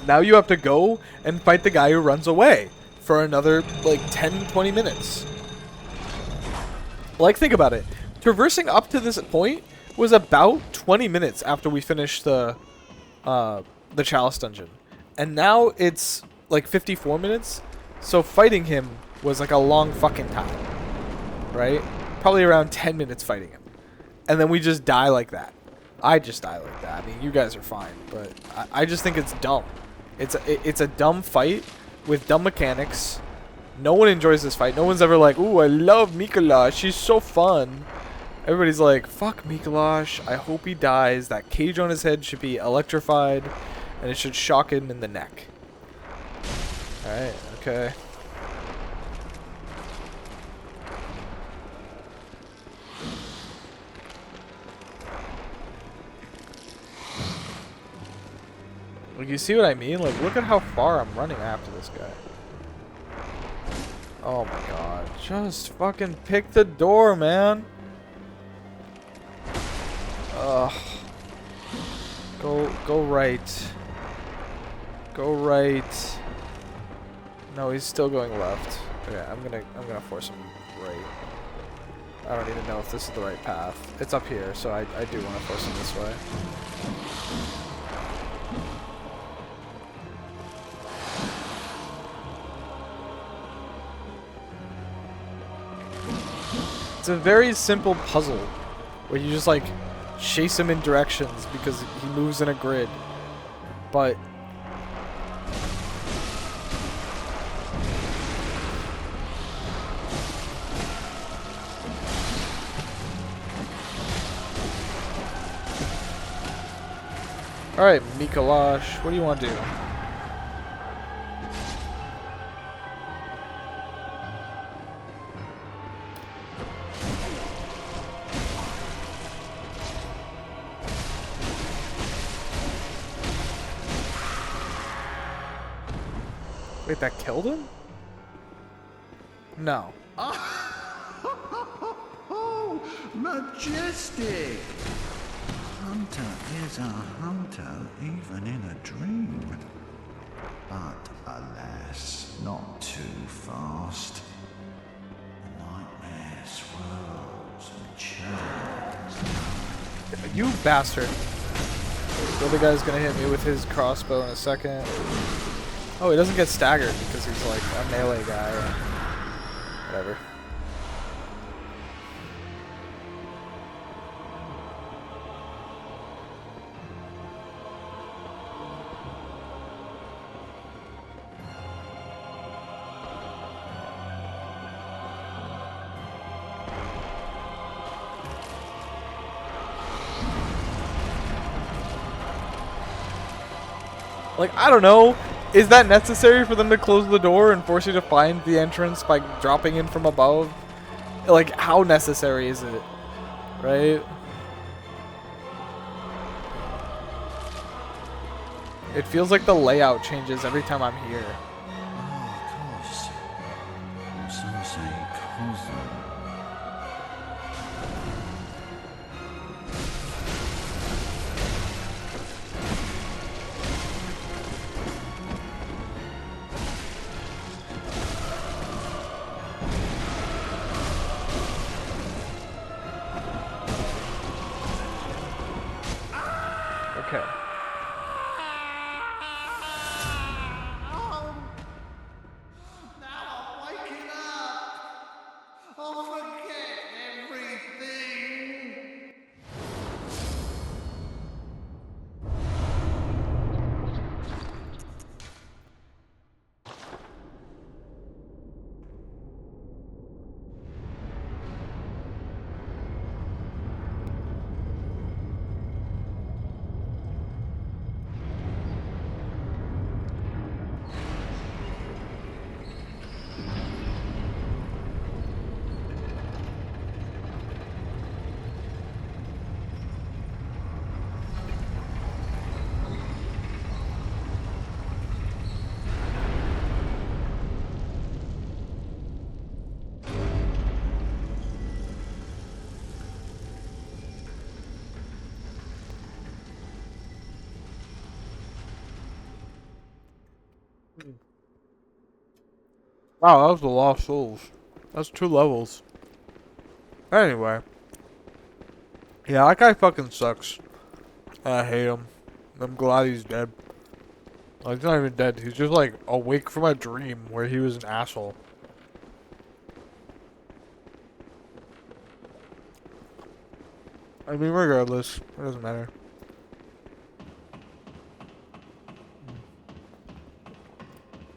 Now you have to go and fight the guy who runs away for another like 10-20 minutes. Like, think about it. Traversing up to this point was about 20 minutes after we finished the Chalice dungeon. And now it's like 54 minutes. So fighting him was like a long fucking time. Right? Probably around 10 minutes fighting him. And then we just die like that. I just die like that. I mean, you guys are fine, but I just think it's dumb. It's a dumb fight with dumb mechanics. No one enjoys this fight. No one's ever like, ooh, I love Mikolash. She's so fun. Everybody's like, fuck Mikolash. I hope he dies. That cage on his head should be electrified, and it should shock him in the neck. Alright, okay. Like, you see what I mean? Like, look at how far I'm running after this guy. Oh my god. Just fucking pick the door, man. Ugh. Go right. Go right. No, he's still going left. Okay, I'm gonna force him right. I don't even know if this is the right path. It's up here, so I do want to force him this way. It's a very simple puzzle where you just like chase him in directions because he moves in a grid. But alright, Mikolash, what do you want to do? Wait, that killed him? No. Oh, majestic! Hunter is a hunter even in a dream. But alas, not too fast. The nightmare swirls and churns. You bastard. The other guy's gonna hit me with his crossbow in a second. Oh, he doesn't get staggered because he's like a melee guy or whatever. Like, I don't know. Is that necessary for them to close the door and force you to find the entrance by dropping in from above? Like, how necessary is it? Right? It feels like the layout changes every time I'm here. Oh, of course. Some say cosm. Okay. Now I'm waking up. I'll forget everything. Wow, that was the Lost Souls. That's 2 levels. Anyway. Yeah, that guy fucking sucks. I hate him. I'm glad he's dead. Like, he's not even dead. He's just, like, awake from a dream where he was an asshole. I mean, regardless. It doesn't matter.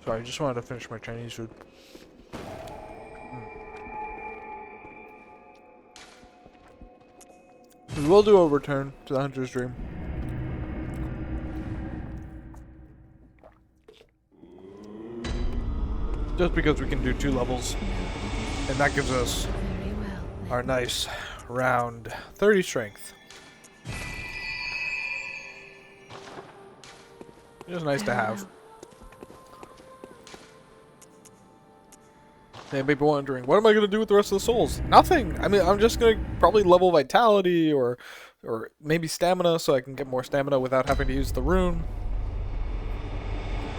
Sorry, I just wanted to finish my Chinese food. We will do a return to the Hunter's Dream. Just because we can do 2 levels. And that gives us our nice round 30 strength. Just nice to have. They may be wondering, what am I going to do with the rest of the souls? Nothing. I mean, I'm just going to probably level vitality or maybe stamina so I can get more stamina without having to use the rune.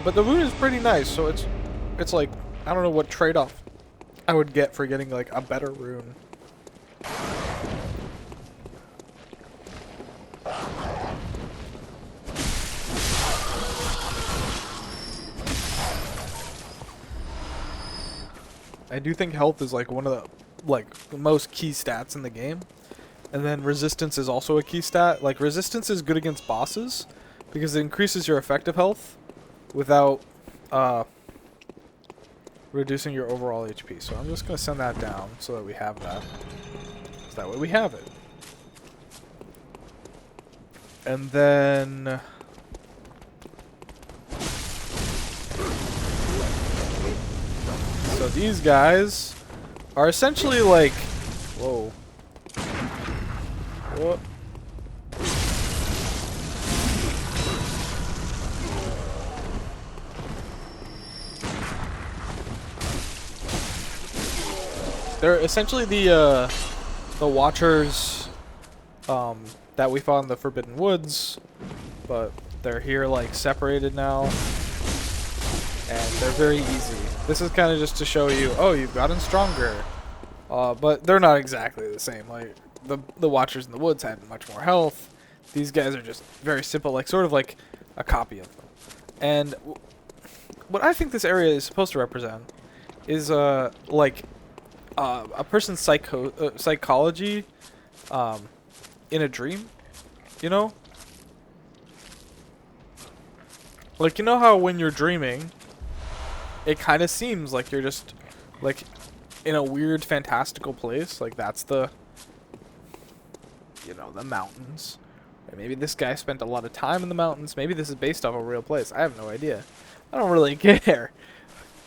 But the rune is pretty nice, so it's like, I don't know what trade-off I would get for getting like a better rune. I do think health is like one of the most key stats in the game. And then resistance is also a key stat. Like resistance is good against bosses because it increases your effective health without reducing your overall HP. So I'm just going to send that down so that we have that. So that way we have it. And then so these guys are essentially like, whoa. What? They're essentially the Watchers that we fought in the Forbidden Woods, but they're here like separated now, and they're very easy. This is kind of just to show you, oh, you've gotten stronger, but they're not exactly the same. Like the Watchers in the Woods had much more health. These guys are just very simple, like sort of like a copy of them. And what I think this area is supposed to represent is like a person's psychology in a dream, you know? Like, you know how when you're dreaming, it kind of seems like you're just, like, in a weird, fantastical place? Like, that's the, you know, the mountains. Or maybe this guy spent a lot of time in the mountains. Maybe this is based off a real place. I have no idea. I don't really care.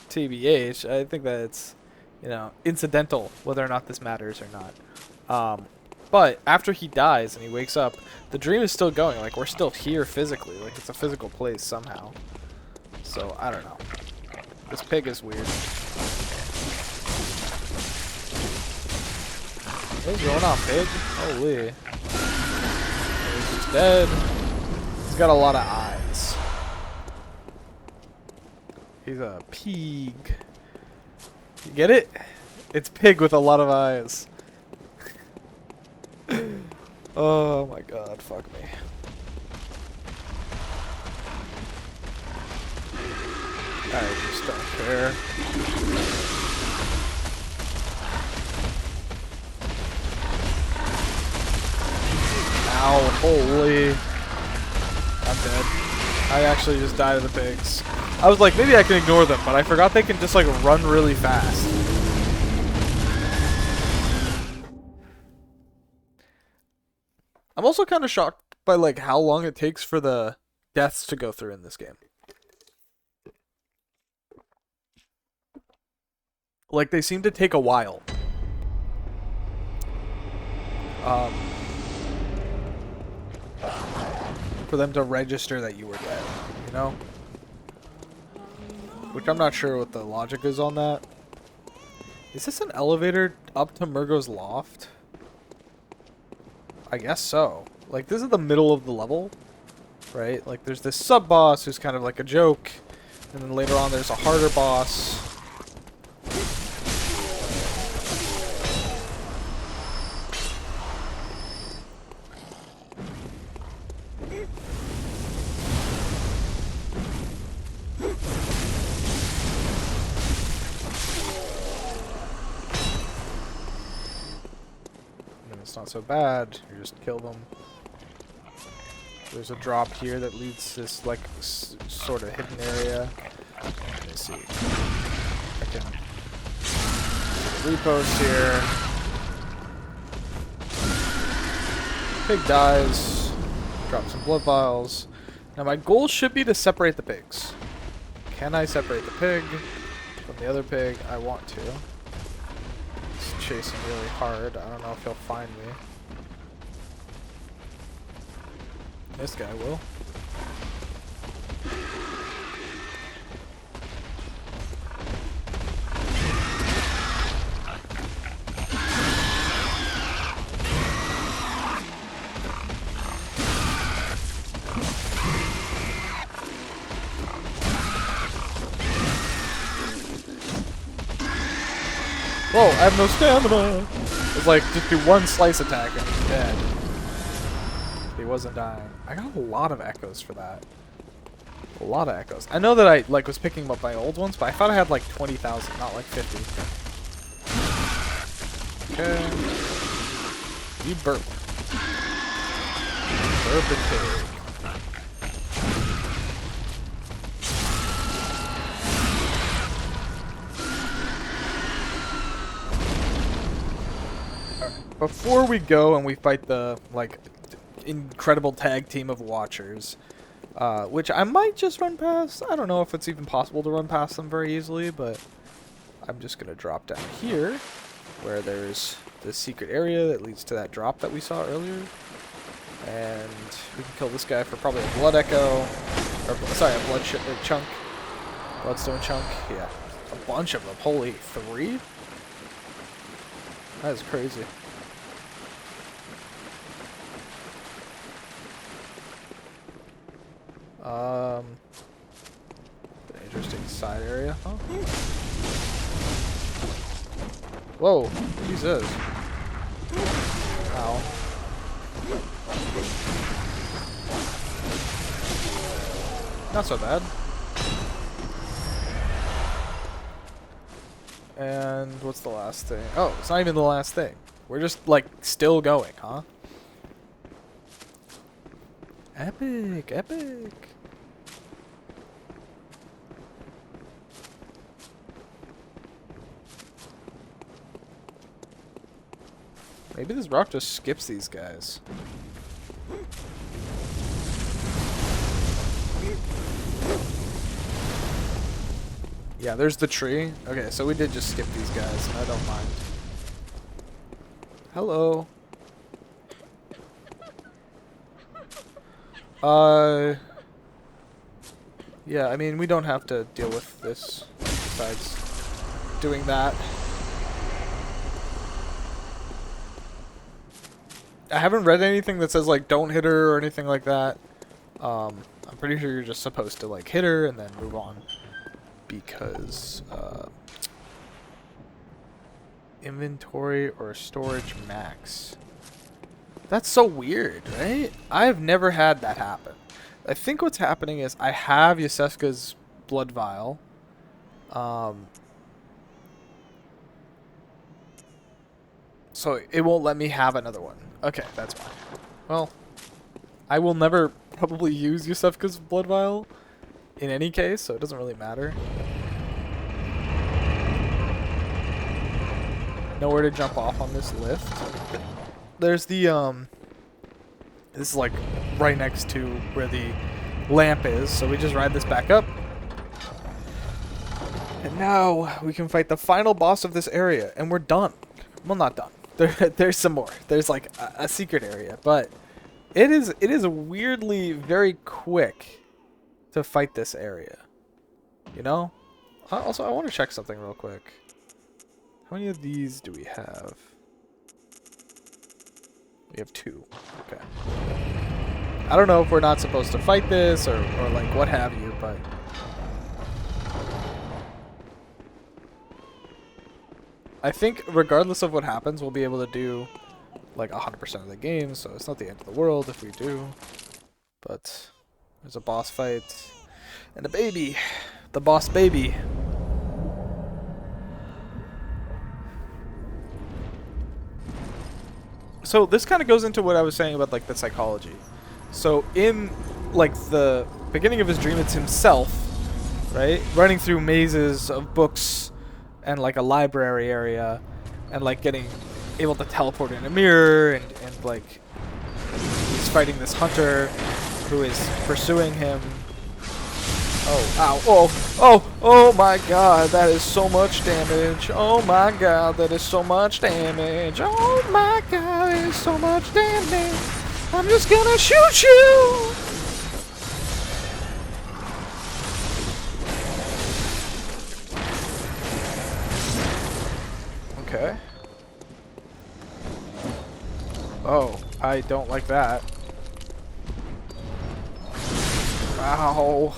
TBH, I think that it's, you know, incidental whether or not this matters or not. But after he dies and he wakes up, the dream is still going. Like, we're still here physically. Like, it's a physical place somehow. So, I don't know. This pig is weird. What's going on, pig? Holy. He's just dead. He's got a lot of eyes. He's a pig. You get it? It's pig with a lot of eyes. Oh my god, fuck me. I just don't care. Ow, holy. I'm dead. I actually just died of the pigs. I was like, maybe I can ignore them, but I forgot they can just like run really fast. I'm also kind of shocked by like how long it takes for the deaths to go through in this game. Like they seem to take a while. For them to register that you were dead, you know? Which I'm not sure what the logic is on that. Is this an elevator up to Murgo's loft? I guess so. Like, this is the middle of the level, right? Like, there's this sub-boss who's kind of like a joke, and then later on there's a harder boss. It's not so bad. You just kill them. There's a drop here that leads to this like sort of hidden area. Let me see. I can repost here. Pig dies. Drop some blood vials. Now my goal should be to separate the pigs. Can I separate the pig from the other pig? I want to. Chasing really hard. I don't know if he'll find me. This guy will. Whoa, I have no stamina. It's like, just do one slice attack and he's dead. He wasn't dying. I got a lot of echoes for that. A lot of echoes. I know that I like was picking up my old ones, but I thought I had like 20,000, not like 50. Okay. You burp. Burp and pig. Before we go and we fight the like incredible tag team of Watchers, which I might just run past. I don't know if it's even possible to run past them very easily, but I'm just gonna drop down here where there's the secret area that leads to that drop that we saw earlier, and we can kill this guy for probably a blood echo, or sorry, a blood chunk, bloodstone chunk. Yeah, a bunch of them. Holy, 3? That is crazy. Interesting side area, huh? Whoa, Jesus. Ow. Not so bad. And what's the last thing? Oh, it's not even the last thing. We're just, like, still going, huh? Epic, epic. Maybe this rock just skips these guys. Yeah, there's the tree. Okay, so we did just skip these guys. I don't mind. Hello. Yeah, I mean, we don't have to deal with this besides doing that. I haven't read anything that says, like, don't hit her or anything like that. I'm pretty sure you're just supposed to, like, hit her and then move on. Because, inventory or storage max. That's so weird, right? I've never had that happen. I think what's happening is I have Yasefka's blood vial. So it won't let me have another one. Okay, that's fine. Well, I will never probably use Yasefka's blood vial in any case, so it doesn't really matter. Nowhere to jump off on this lift. There's the, this is like right next to where the lamp is, so we just ride this back up. And now we can fight the final boss of this area, and we're done. Well, not done. There's some more. There's like a secret area, but it is weirdly very quick to fight this area. You know? Also, I want to check something real quick. How many of these do we have? We have 2. Okay. I don't know if we're not supposed to fight this or like what have you, but I think regardless of what happens, we'll be able to do like 100% of the game, so it's not the end of the world if we do. But there's a boss fight and a baby. The boss baby. So this kind of goes into what I was saying about like the psychology. So in like the beginning of his dream, it's himself, right? Running through mazes of books and like a library area and like getting able to teleport in a mirror and like he's fighting this hunter who is pursuing him. Oh, ow, oh my god, that is so much damage. Oh my god, that is so much damage. Oh my god, that is so much damage. I'm just gonna shoot you. Okay. Oh, I don't like that. Ow.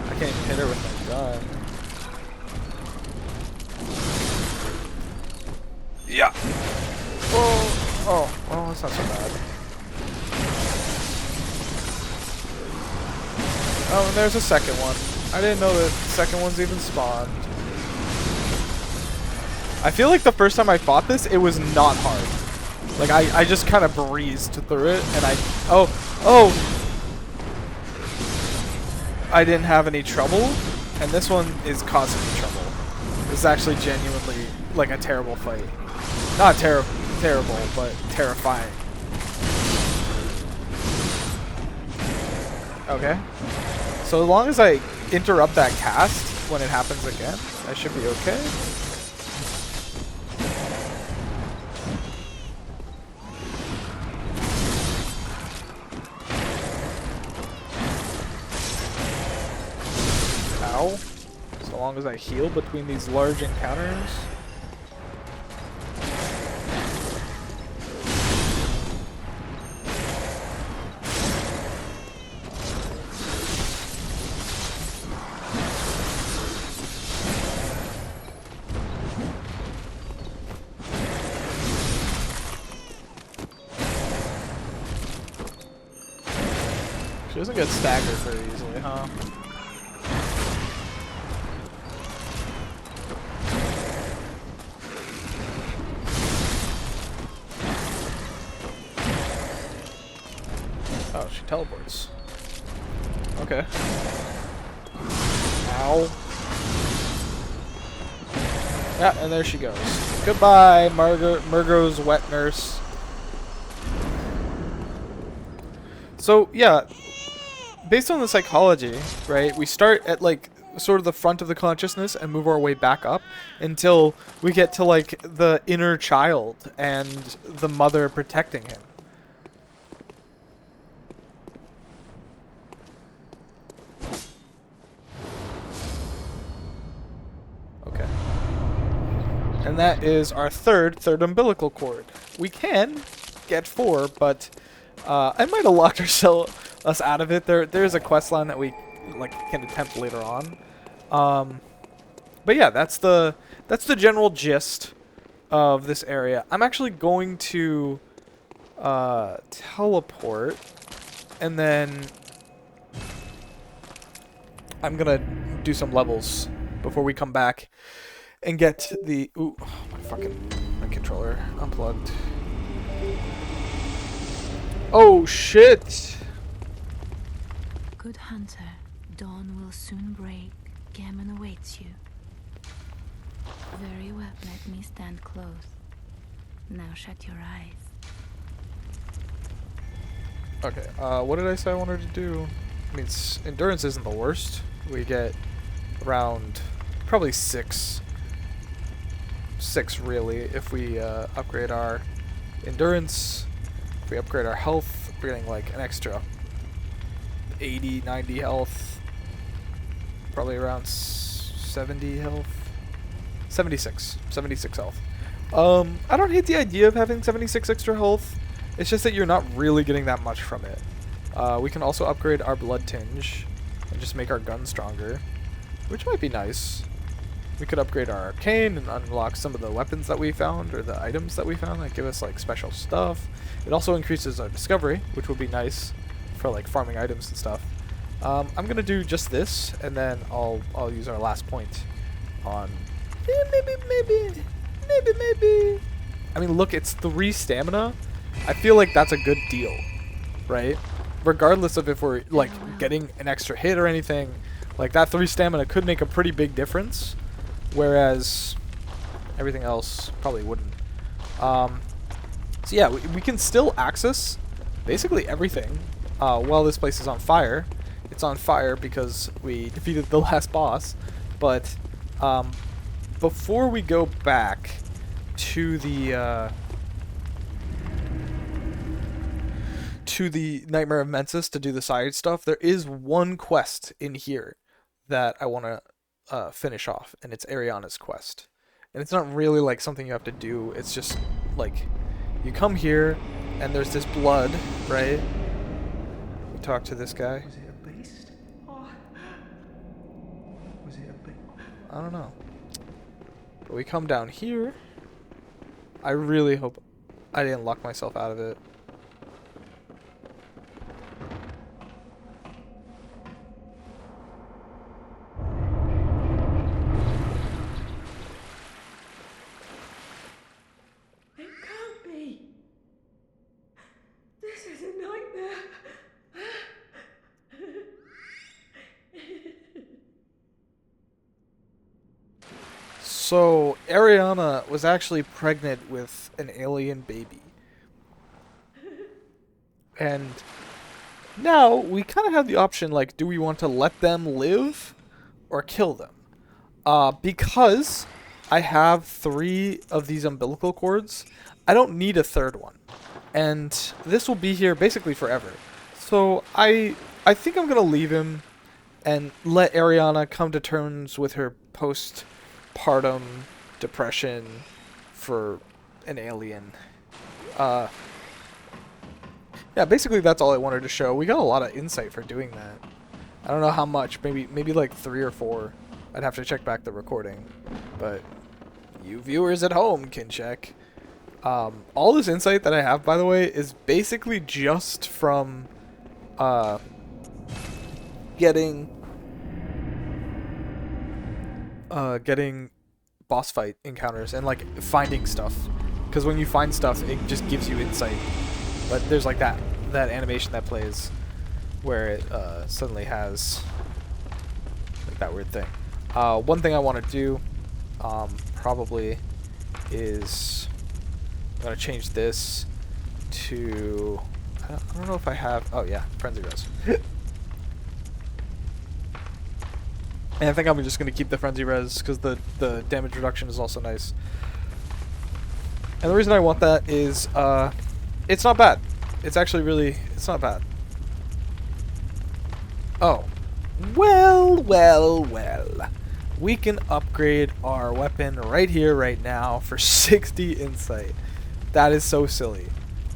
I can't even hit her with my done. Yeah. Oh, that's not so bad. Oh, and there's a second one. I didn't know that the second one's even spawned. I feel like the first time I fought this, it was not hard. Like, I just kind of breezed through it, and oh! I didn't have any trouble, and this one is causing me trouble. This is actually genuinely, like, a terrible fight. Not terrible, but terrifying. Okay. So as long as I interrupt that cast when it happens again, I should be okay. Ow. So long as I heal between these large encounters. She doesn't get staggered very easily, huh? Oh, she teleports. Okay. Ow. Yeah, and there she goes. Goodbye, Murgo's wet nurse. So, yeah, based on the psychology, right, we start at, like, sort of the front of the consciousness and move our way back up until we get to, like, the inner child and the mother protecting him. Okay. And that is our third umbilical cord. We can get 4, but I might have locked us out of it. There's a quest line that we can attempt later on. But yeah, that's the general gist of this area. I'm actually going to teleport, and then I'm gonna do some levels before we come back and get the my controller unplugged. Oh shit! Good hunter, dawn will soon break. Gammon awaits you. Very well, let me stand close. Now shut your eyes. Okay, what did I say I wanted to do? I mean, endurance isn't the worst. We get around probably 6 really if we upgrade our endurance. If we upgrade our health, we're getting like an extra 80, 90 health. Probably around 70 health. 76 health. I don't hate the idea of having 76 extra health. It's just that you're not really getting that much from it. We can also upgrade our blood tinge and just make our gun stronger, which might be nice. We could upgrade our arcane and unlock some of the weapons that we found, or the items that we found that give us like special stuff. It also increases our discovery, which would be nice for like farming items and stuff. I'm gonna do just this, and then I'll use our last point on maybe. I mean, look, it's 3 stamina. I feel like that's a good deal, right? Regardless of if we're like getting an extra hit or anything, like that 3 stamina could make a pretty big difference, whereas everything else probably wouldn't. So yeah, we can still access basically everything while this place is on fire. It's on fire because we defeated the last boss, but before we go back to the Nightmare of Mensis to do the side stuff, there is one quest in here that I want to finish off, and it's Ariana's quest. And it's not really like something you have to do, it's just like you come here and there's this blood, right? We talk to this guy. Was it a beast? Or was it I don't know. But we come down here. I really hope I didn't lock myself out of it. It can't be. This is a nightmare. So, Ariana was actually pregnant with an alien baby. And now we kind of have the option, like, do we want to let them live or kill them? Because I have 3 of these umbilical cords, I don't need a third one. And this will be here basically forever. So I think I'm going to leave him and let Ariana come to terms with her postpartum depression for an alien. Yeah, basically that's all I wanted to show. We got a lot of insight for doing that. I don't know how much, maybe like 3 or 4. I'd have to check back the recording, but you viewers at home can check. All this insight that I have, by the way, is basically just from getting boss fight encounters and like finding stuff, because when you find stuff it just gives you insight. But there's like that animation that plays where it suddenly has like that weird thing. One thing I want to do probably is I'm gonna change this to I don't know if I have, oh yeah, frenzy res. And I think I'm just going to keep the frenzy res because the damage reduction is also nice. And the reason I want that is it's not bad. It's actually really, it's not bad. Oh. Well. We can upgrade our weapon right here, right now for 60 insight. That is so silly.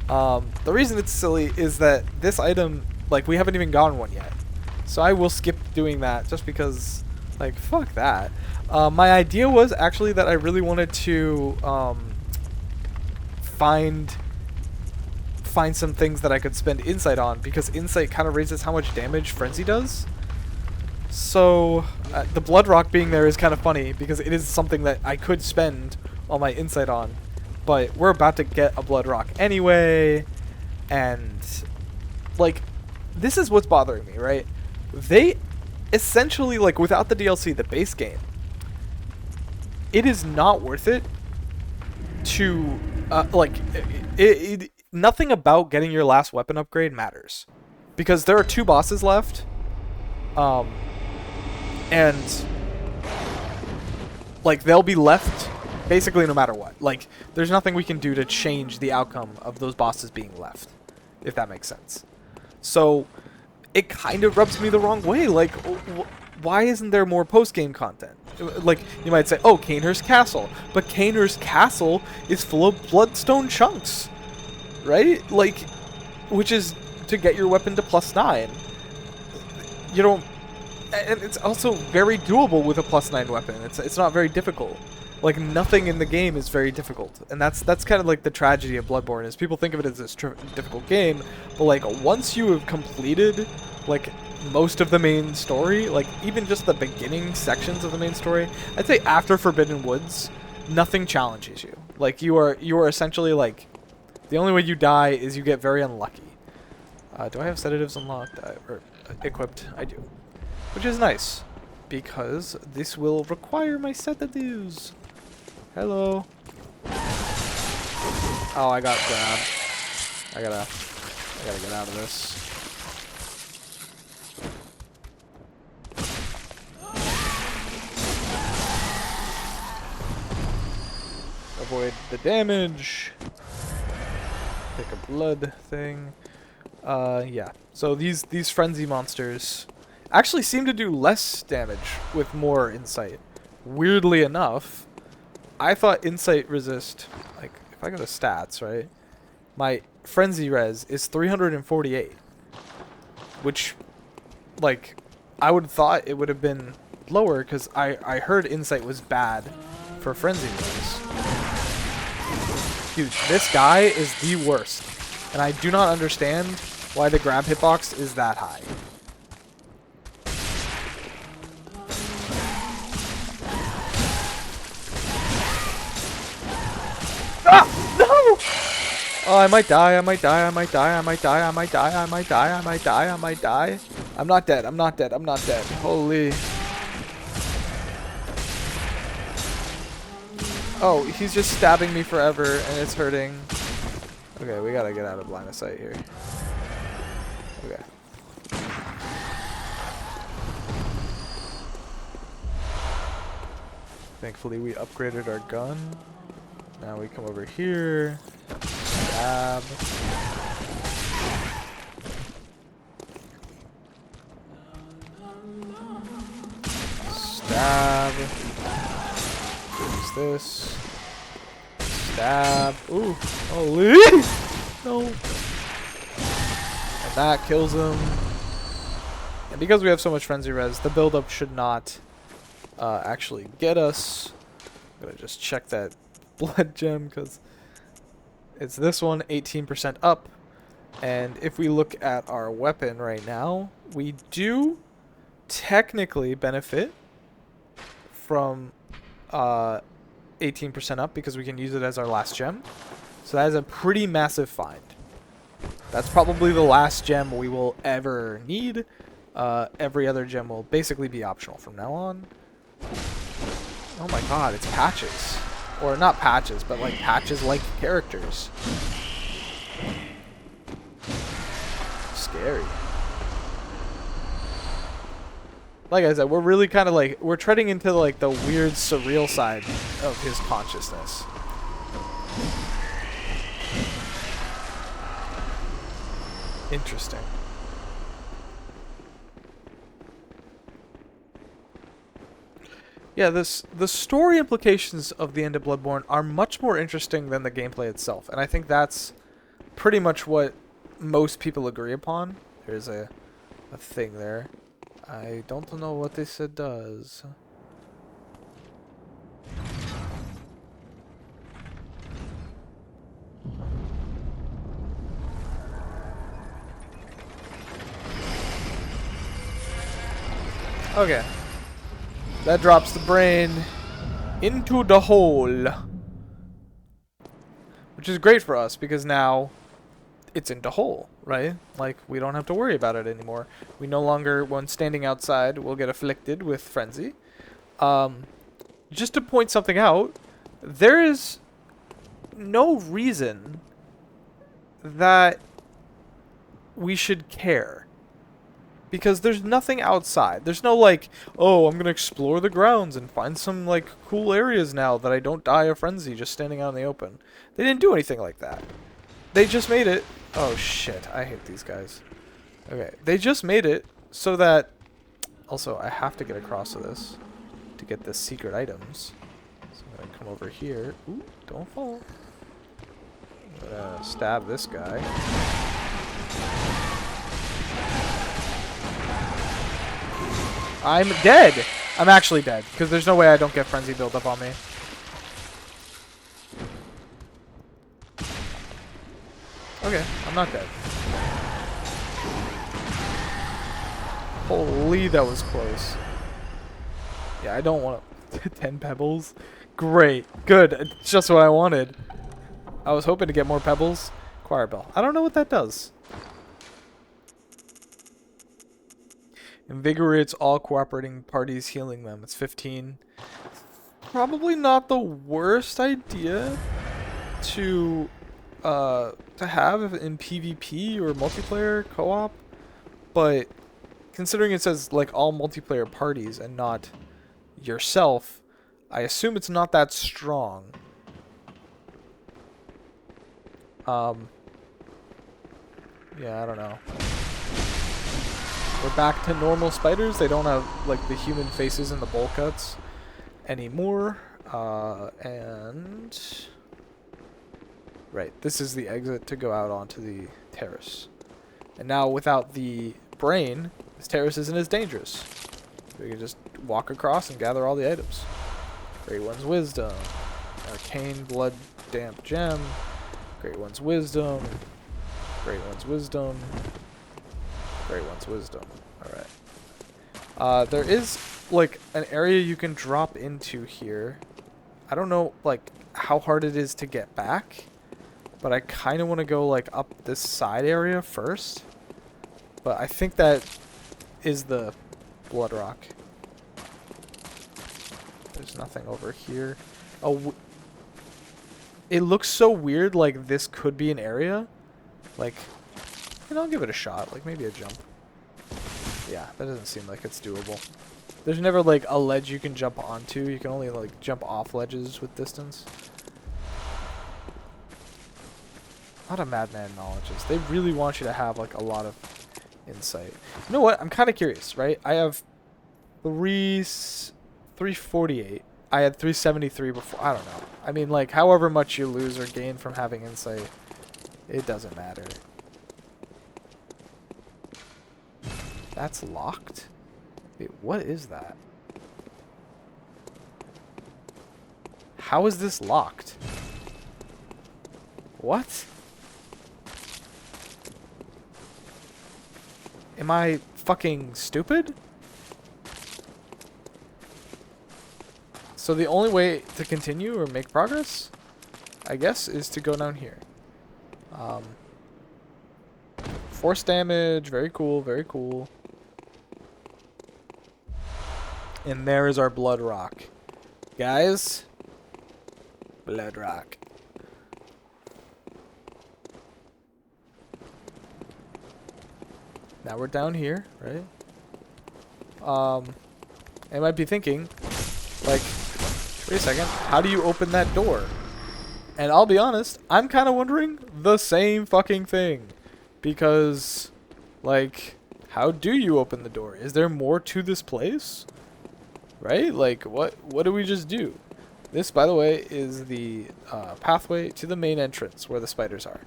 The reason it's silly is that this item, like, we haven't even gotten one yet. So I will skip doing that just because, like, fuck that. My idea was actually that I really wanted to find some things that I could spend insight on, because insight kind of raises how much damage frenzy does. So the blood rock being there is kind of funny because it is something that I could spend all my insight on, but we're about to get a blood rock anyway, and like, this is what's bothering me, right? They essentially, like, without the DLC, the base game, it is not worth it to like nothing about getting your last weapon upgrade matters, because there are 2 bosses left, and like, they'll be left basically no matter what. Like, there's nothing we can do to change the outcome of those bosses being left, if that makes sense. So it kind of rubs me the wrong way. Like, why isn't there more post-game content? Like, you might say, oh, Kaner's Castle. But Kaner's Castle is full of bloodstone chunks, right? Like, which is to get your weapon to +9. You don't... And it's also very doable with a +9 weapon. It's not very difficult. Like, nothing in the game is very difficult. And that's kind of like the tragedy of Bloodborne, is people think of it as this difficult game, but like, once you have completed like most of the main story, like even just the beginning sections of the main story, I'd say after Forbidden Woods, nothing challenges you. Like, you are essentially, like, the only way you die is you get very unlucky. Do I have sedatives unlocked or equipped? I do, which is nice because this will require my sedatives. Hello. Oh, I got grabbed. I gotta get out of this. Avoid the damage. Pick a blood thing. Yeah. So these frenzy monsters actually seem to do less damage with more insight. Weirdly enough, I thought insight resist, like, if I go to stats, right? My frenzy res is 348, which, like, I would have thought it would have been lower because I heard Insight was bad for Frenzy Res. Dude, this guy is the worst. And I do not understand why the grab hitbox is that high. Ah! No! Oh, I might die, I might die, I might die, I might die, I might die, I might die, I might die, I might die. I'm not dead, I'm not dead, I'm not dead. Holy. Oh, he's just stabbing me forever and it's hurting. Okay, we gotta get out of line of sight here. Okay. Thankfully we upgraded our gun. Now we come over here. Stab. Stab. Use this. Stab. Ooh. Holy. No. And that kills him. And because we have so much frenzy res, the buildup should not actually get us. I'm gonna just check that blood gem because it's this one, 18% up. And if we look at our weapon right now, we do technically benefit from 18% up because we can use it as our last gem. So that is a pretty massive find. That's probably the last gem we will ever need. Every other gem will basically be optional from now on. Oh my god, it's patches. Or not patches, but like patches-like characters. Scary. Like I said, we're really kind of like, we're treading into like the weird surreal side of his consciousness. Interesting. Yeah, the story implications of the end of Bloodborne are much more interesting than the gameplay itself, and I think that's pretty much what most people agree upon. There's a thing there. I don't know what this does. Okay. That drops the brain into the hole. Which is great for us because now it's in the hole, right? Like, we don't have to worry about it anymore. We no longer, when standing outside, will get afflicted with frenzy. Just to point something out, there is no reason that we should care. Because there's nothing outside. There's no like, oh, I'm going to explore the grounds and find some like cool areas now that I don't die of frenzy just standing out in the open. They didn't do anything like that. They just made it. Oh shit, I hate these guys. Okay, they just made it so that. Also, I have to get across to this to get the secret items. So I'm gonna come over here. Ooh, don't fall. I'm gonna stab this guy. I'm dead! I'm actually dead, because there's no way I don't get frenzy build up on me. Okay, I'm not dead. Holy, that was close. Yeah, I don't want to... 10 pebbles? Great. Good. It's just what I wanted. I was hoping to get more pebbles. Choir bell. I don't know what that does. Invigorates all cooperating parties, healing them. It's 15. Probably not the worst idea to have in PvP or multiplayer co-op, but considering it says like all multiplayer parties and not yourself, I assume it's not that strong. Yeah, I don't know. We're back to normal spiders. They don't have like the human faces and the bowl cuts anymore. And right, this is the exit to go out onto the terrace. And now without the brain, this terrace isn't as dangerous. We can just walk across and gather all the items. Great One's Wisdom. Arcane Blood Damp Gem. Great One's Wisdom. Great One's Wisdom. Great One's Wisdom. Alright. There is, like, an area you can drop into here. I don't know, like, how hard it is to get back. But I kind of want to go, like, up this side area first. But I think that is the Blood Rock. There's nothing over here. Oh, it looks so weird, like this could be an area. Like, and I'll give it a shot. Like, maybe a jump. Yeah, that doesn't seem like it's doable. There's never, like, a ledge you can jump onto. You can only, like, jump off ledges with distance. A lot of Madman knowledges. They really want you to have, like, a lot of insight. You know what? I'm kind of curious, right? I have 348. I had 373 before. I don't know. I mean, like, however much you lose or gain from having insight, it doesn't matter. That's locked? Wait, what is that? How is this locked? What? Am I fucking stupid? So the only way to continue or make progress, I guess, is to go down here. Force damage, very cool, very cool. And there is our Blood Rock. Guys, Blood Rock. Now we're down here, right? I might be thinking, like, wait a second, how do you open that door? And I'll be honest, I'm kind of wondering the same fucking thing. Because, like, how do you open the door? Is there more to this place? Right? Like, what do we just do? This, by the way, is the pathway to the main entrance where the spiders are.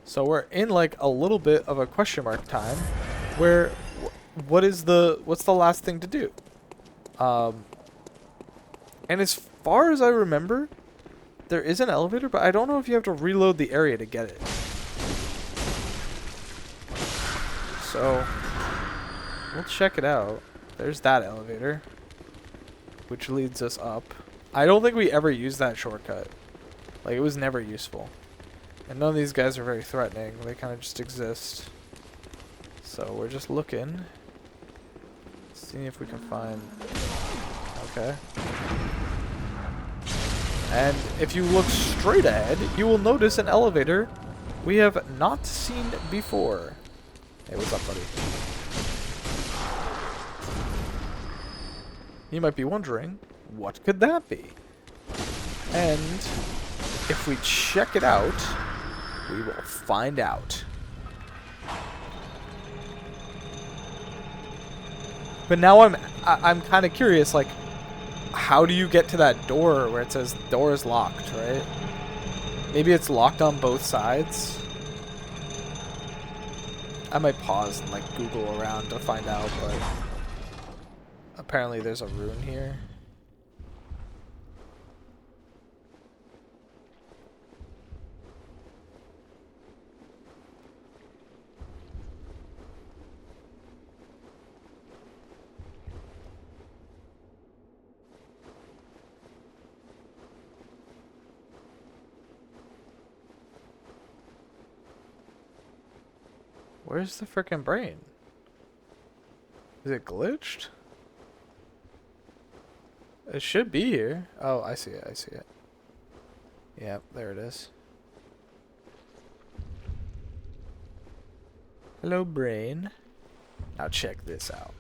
So we're in, like, a little bit of a question mark time where what's the last thing to do? And as far as I remember, there is an elevator, but I don't know if you have to reload the area to get it. So we'll check it out. There's that elevator, which leads us up. I don't think we ever used that shortcut. Like, it was never useful. And none of these guys are very threatening. They kind of just exist. So we're just looking. Seeing if we can find... Okay. And if you look straight ahead, you will notice an elevator we have not seen before. Hey, what's up, buddy? You might be wondering, what could that be? And if we check it out, we will find out. But now I'm kind of curious, like, how do you get to that door where it says door is locked, right? Maybe it's locked on both sides. I might pause and, like, Google around to find out, but apparently there's a rune here. Where's the frickin' brain? Is it glitched? It should be here. Oh, I see it. I see it. Yep, there it is. Hello, brain. Now check this out.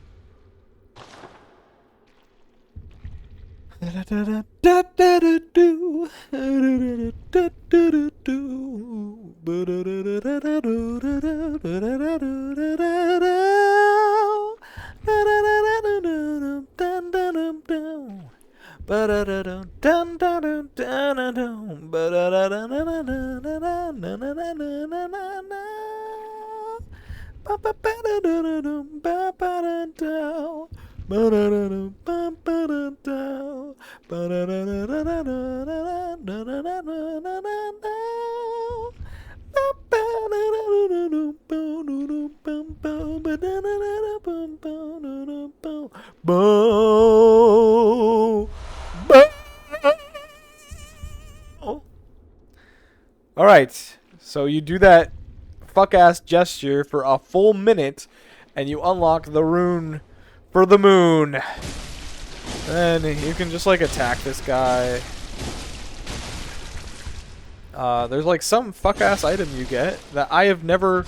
Alright, so you do that fuck-ass gesture for a full minute, and you unlock the rune for the moon. Then you can just, like, attack this guy. There's, like, some fuck-ass item you get that I have never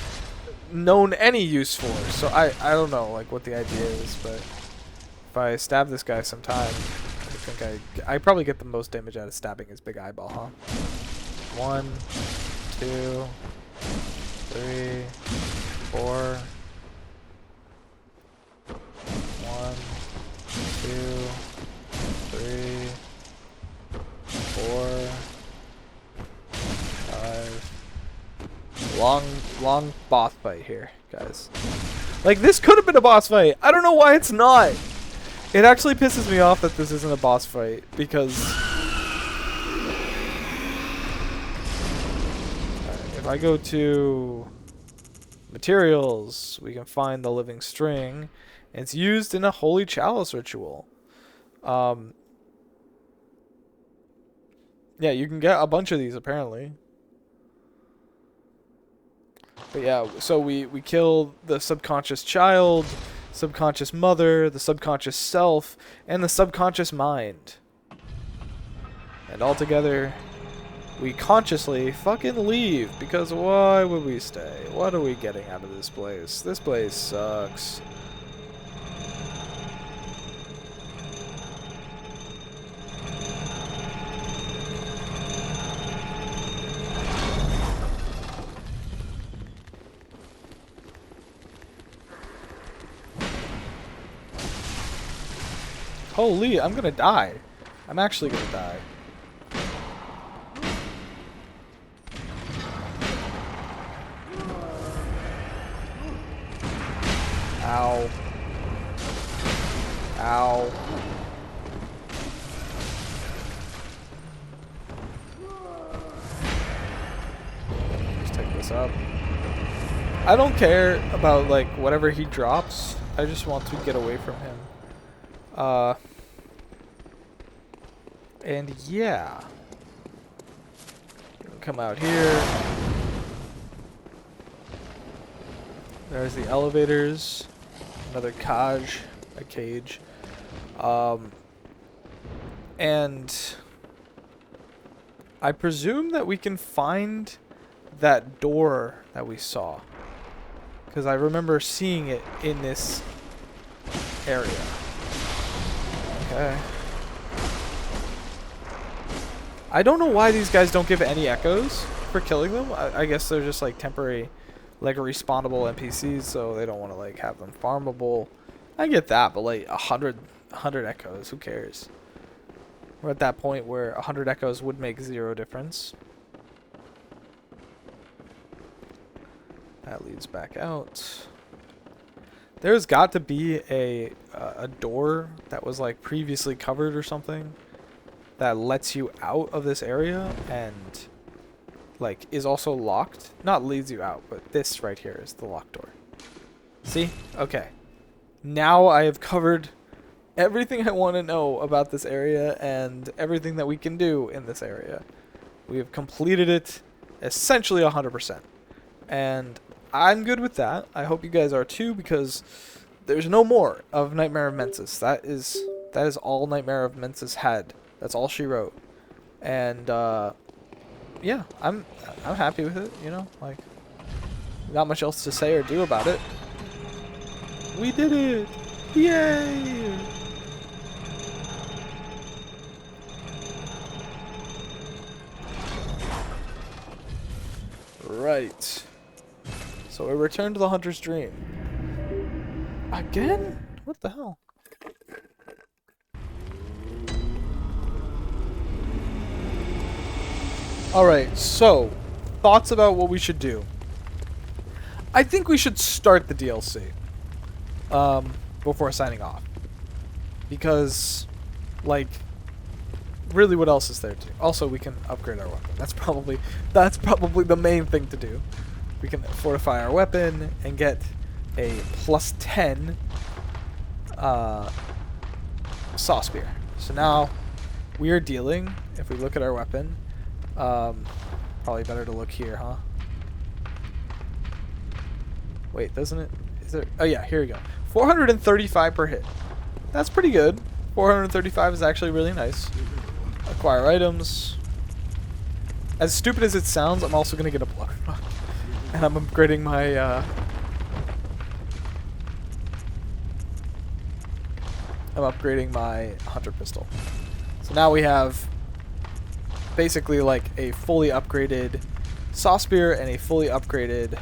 known any use for, so I don't know, like, what the idea is, but if I stab this guy sometime, I think I probably get the most damage out of stabbing his big eyeball, huh? 1, 2, 3, 4. 1, 2, 3, 4, 5. Long boss fight here, guys. Like, this could have been a boss fight. I don't know why it's not. It actually pisses me off that this isn't a boss fight, because if I go to materials, we can find the living string. It's used in a holy chalice ritual. Yeah, you can get a bunch of these apparently. But yeah, so we kill the subconscious child, subconscious mother, the subconscious self, and the subconscious mind. And all together, we consciously fucking leave, because why would we stay? What are we getting out of this place? This place sucks. Holy, I'm gonna die. I'm actually gonna die. Ow. Ow. Just take this up. I don't care about, like, whatever he drops. I just want to get away from him. And yeah. Come out here. There's the elevators. Another cage. A cage. And I presume that we can find that door that we saw. Because I remember seeing it in this area. Okay. I don't know why these guys don't give any echoes for killing them. I guess they're just like temporary, like respawnable NPCs, so they don't want to like have them farmable. I get that, but like 100 echoes, who cares? We're at that point where 100 echoes would make 0 difference. That leads back out. There's got to be a door that was like previously covered or something that lets you out of this area and like is also locked. Not leads you out, but this right here is the locked door. See? Okay. Now I have covered everything I want to know about this area and everything that we can do in this area. We have completed it essentially 100%. And I'm good with that. I hope you guys are too, because there's no more of Nightmare of Mensis. That is all Nightmare of Mensis had. That's all she wrote. And yeah, I'm happy with it, you know? Like, not much else to say or do about it. We did it! Yay! Right. So we return to the Hunter's Dream. Again? What the hell? Alright, so, thoughts about what we should do. I think we should start the DLC before signing off. Because, like, really what else is there to do? Also, we can upgrade our weapon. That's probably the main thing to do. We can fortify our weapon and get a +10 saw spear. So now we are dealing, if we look at our weapon, probably better to look here, huh? Wait, doesn't it? Is there? Oh yeah, here we go. 435 per hit. That's pretty good. 435 is actually really nice. Acquire items. As stupid as it sounds, I'm also gonna get a blood rock, and I'm upgrading my. I'm upgrading my hunter pistol. So now we have basically like a fully upgraded saw spear and a fully upgraded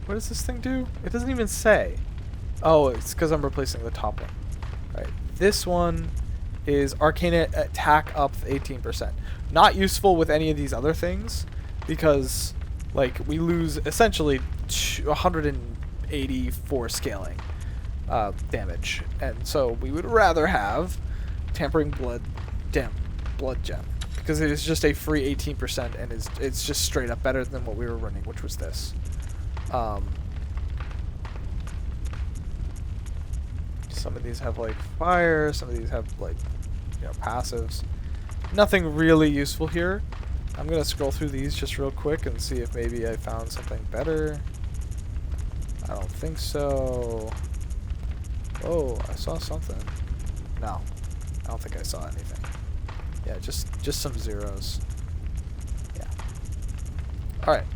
what does this thing do? It doesn't even say. Oh, it's because I'm replacing the top one. Alright, this one is arcane attack up 18%. Not useful with any of these other things because, like, we lose essentially 184 scaling damage, and so we would rather have tampering blood gem because it is just a free 18% and it's just straight up better than what we were running, which was this. Some of these have like fire, some of these have like, you know, passives. Nothing really useful here. I'm gonna scroll through these just real quick and see if maybe I found something better. I don't think so. Oh, I saw something. No, I don't think I saw anything. Yeah, just some zeros. Yeah. All right.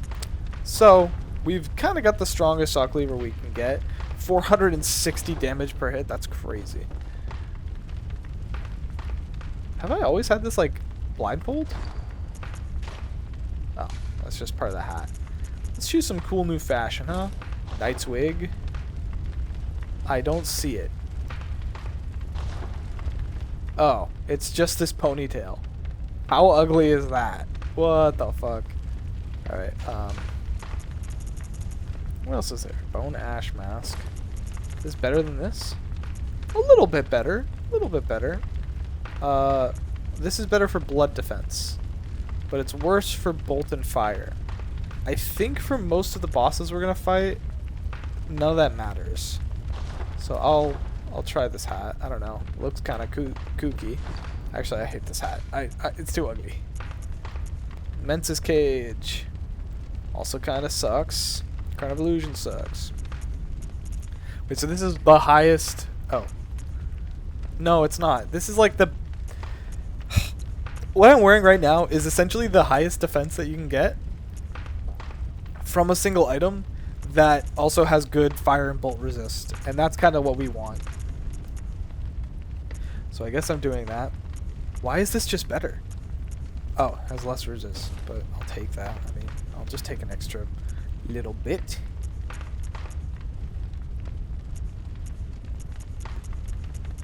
So we've kind of got the strongest saw cleaver we can get. 460 damage per hit. That's crazy. Have I always had this like blindfold? Oh, that's just part of the hat. Let's choose some cool new fashion, huh? Knight's wig. I don't see it. Oh, it's just this ponytail. How ugly is that? What the fuck? Alright, what else is there? Bone ash mask. Is this better than this? A little bit better. A little bit better. This is better for blood defense. But it's worse for bolt and fire. I think for most of the bosses we're gonna fight, none of that matters. So I'll try this hat. I don't know. Looks kind of kooky. Actually, I hate this hat. It's too ugly. Mensis cage. Also kind of sucks. Kind of illusion sucks. Wait, so this is the highest... Oh. No, it's not. This is like the... What I'm wearing right now is essentially the highest defense that you can get from a single item that also has good fire and bolt resist. And that's kind of what we want. So I guess I'm doing that. Why is this just better? Oh, it has less resist, but I'll take that. I mean, I'll just take an extra little bit.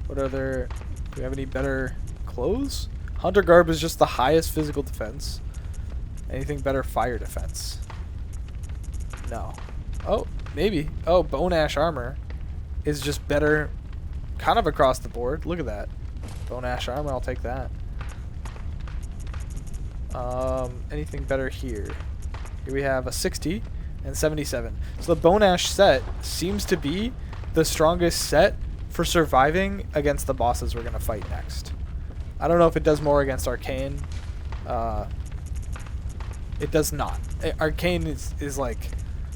What other... Do we have any better clothes? Hunter garb is just the highest physical defense. Anything better fire defense? No. Oh, maybe. Oh, bone ash armor is just better kind of across the board. Look at that. Bone ash armor, I'll take that. Anything better here? Here we have a 60 and 77. So the bone ash set seems to be the strongest set for surviving against the bosses we're going to fight next. I don't know if it does more against arcane. It does not. Arcane is like...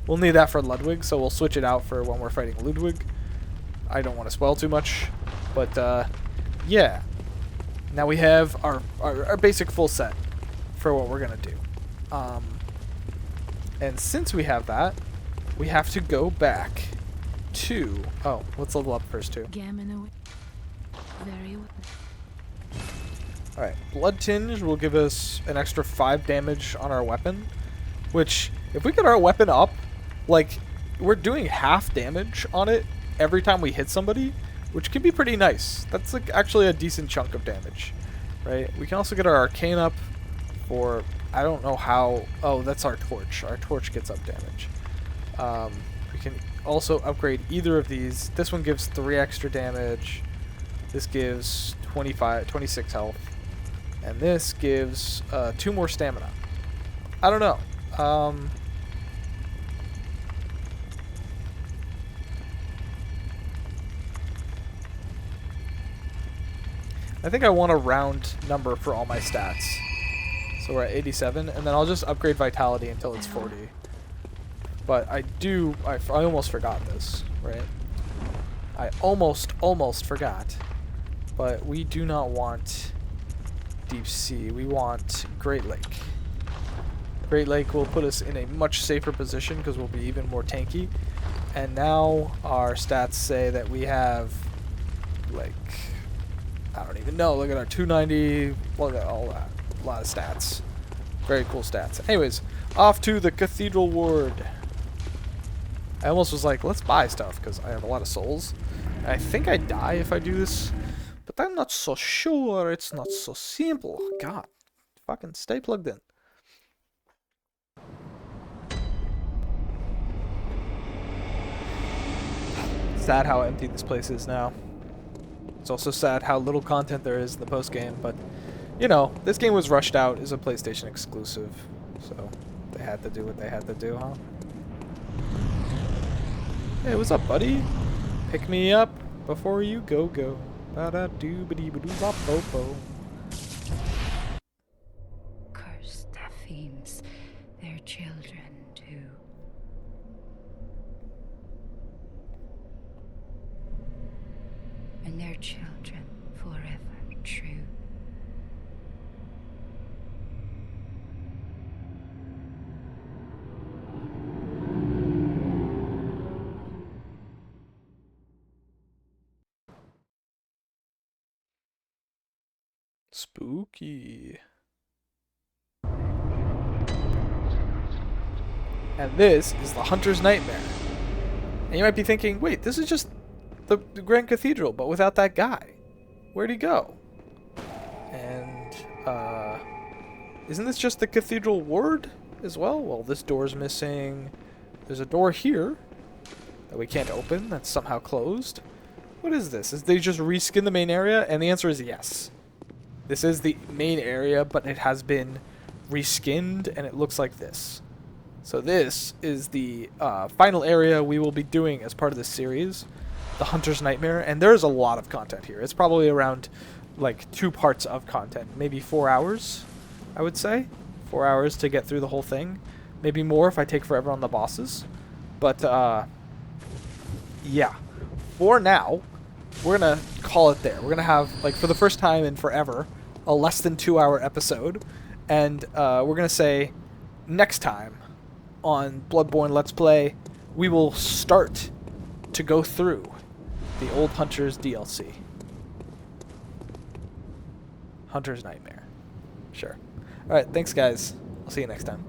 We'll need that for Ludwig, so we'll switch it out for when we're fighting Ludwig. I don't want to spoil too much, but yeah. Now we have our basic full set for what we're going to do. And since we have that, we have to go back to... Oh, let's level up first too. Very well. Alright, Blood Tinge will give us an extra 5 damage on our weapon, which, if we get our weapon up, like, we're doing half damage on it every time we hit somebody, which can be pretty nice. That's, like, actually a decent chunk of damage, right? We can also get our Arcane up for I don't know how... Oh, that's our torch. Our torch gets up damage. We can also upgrade either of these. This one gives 3 extra damage. This gives 26 health. And this gives 2 more stamina. I don't know. I think I want a round number for all my stats. So we're at 87, and then I'll just upgrade Vitality until it's 40. But I almost forgot this, right? I almost forgot. But we do not want Deep Sea. We want Great Lake. Great Lake will put us in a much safer position because we'll be even more tanky. And now our stats say that we have, like, I don't even know. Look at our 290. Look at all that. A lot of stats. Very cool stats. Anyways, off to the Cathedral Ward. I almost was like, let's buy stuff because I have a lot of souls. And I think I die if I do this. But I'm not so sure. It's not so simple. God. Fucking stay plugged in. Sad how empty this place is now. It's also sad how little content there is in the post-game, but, you know, this game was rushed out as a PlayStation exclusive, so they had to do what they had to do, huh? Hey, what's up, buddy? Pick me up before you go. Ba-da-doo-ba-dee-ba-doo-ba-bo-bo. Cursed fiends, their children too. And their children forever true. Spooky. And this is the Hunter's Nightmare. And you might be thinking, wait, this is just the Grand Cathedral, but without that guy. Where'd he go? And, isn't this just the Cathedral Ward as well? Well, this door's missing. There's a door here that we can't open. That's somehow closed. What is this? Is they just reskin the main area? And the answer is yes. This is the main area, but it has been reskinned, and it looks like this. So this is the final area we will be doing as part of this series, the Hunter's Nightmare, and there's a lot of content here. It's probably around, like, 2 parts of content. Maybe 4 hours, I would say. 4 hours to get through the whole thing. Maybe more if I take forever on the bosses. But, yeah. For now, we're going to call it there. We're going to have, like, for the first time in forever, a less than 2-hour episode. And we're going to say, next time on Bloodborne Let's Play, we will start to go through the Old Hunters DLC. Hunter's Nightmare. Sure. Alright, thanks guys. I'll see you next time.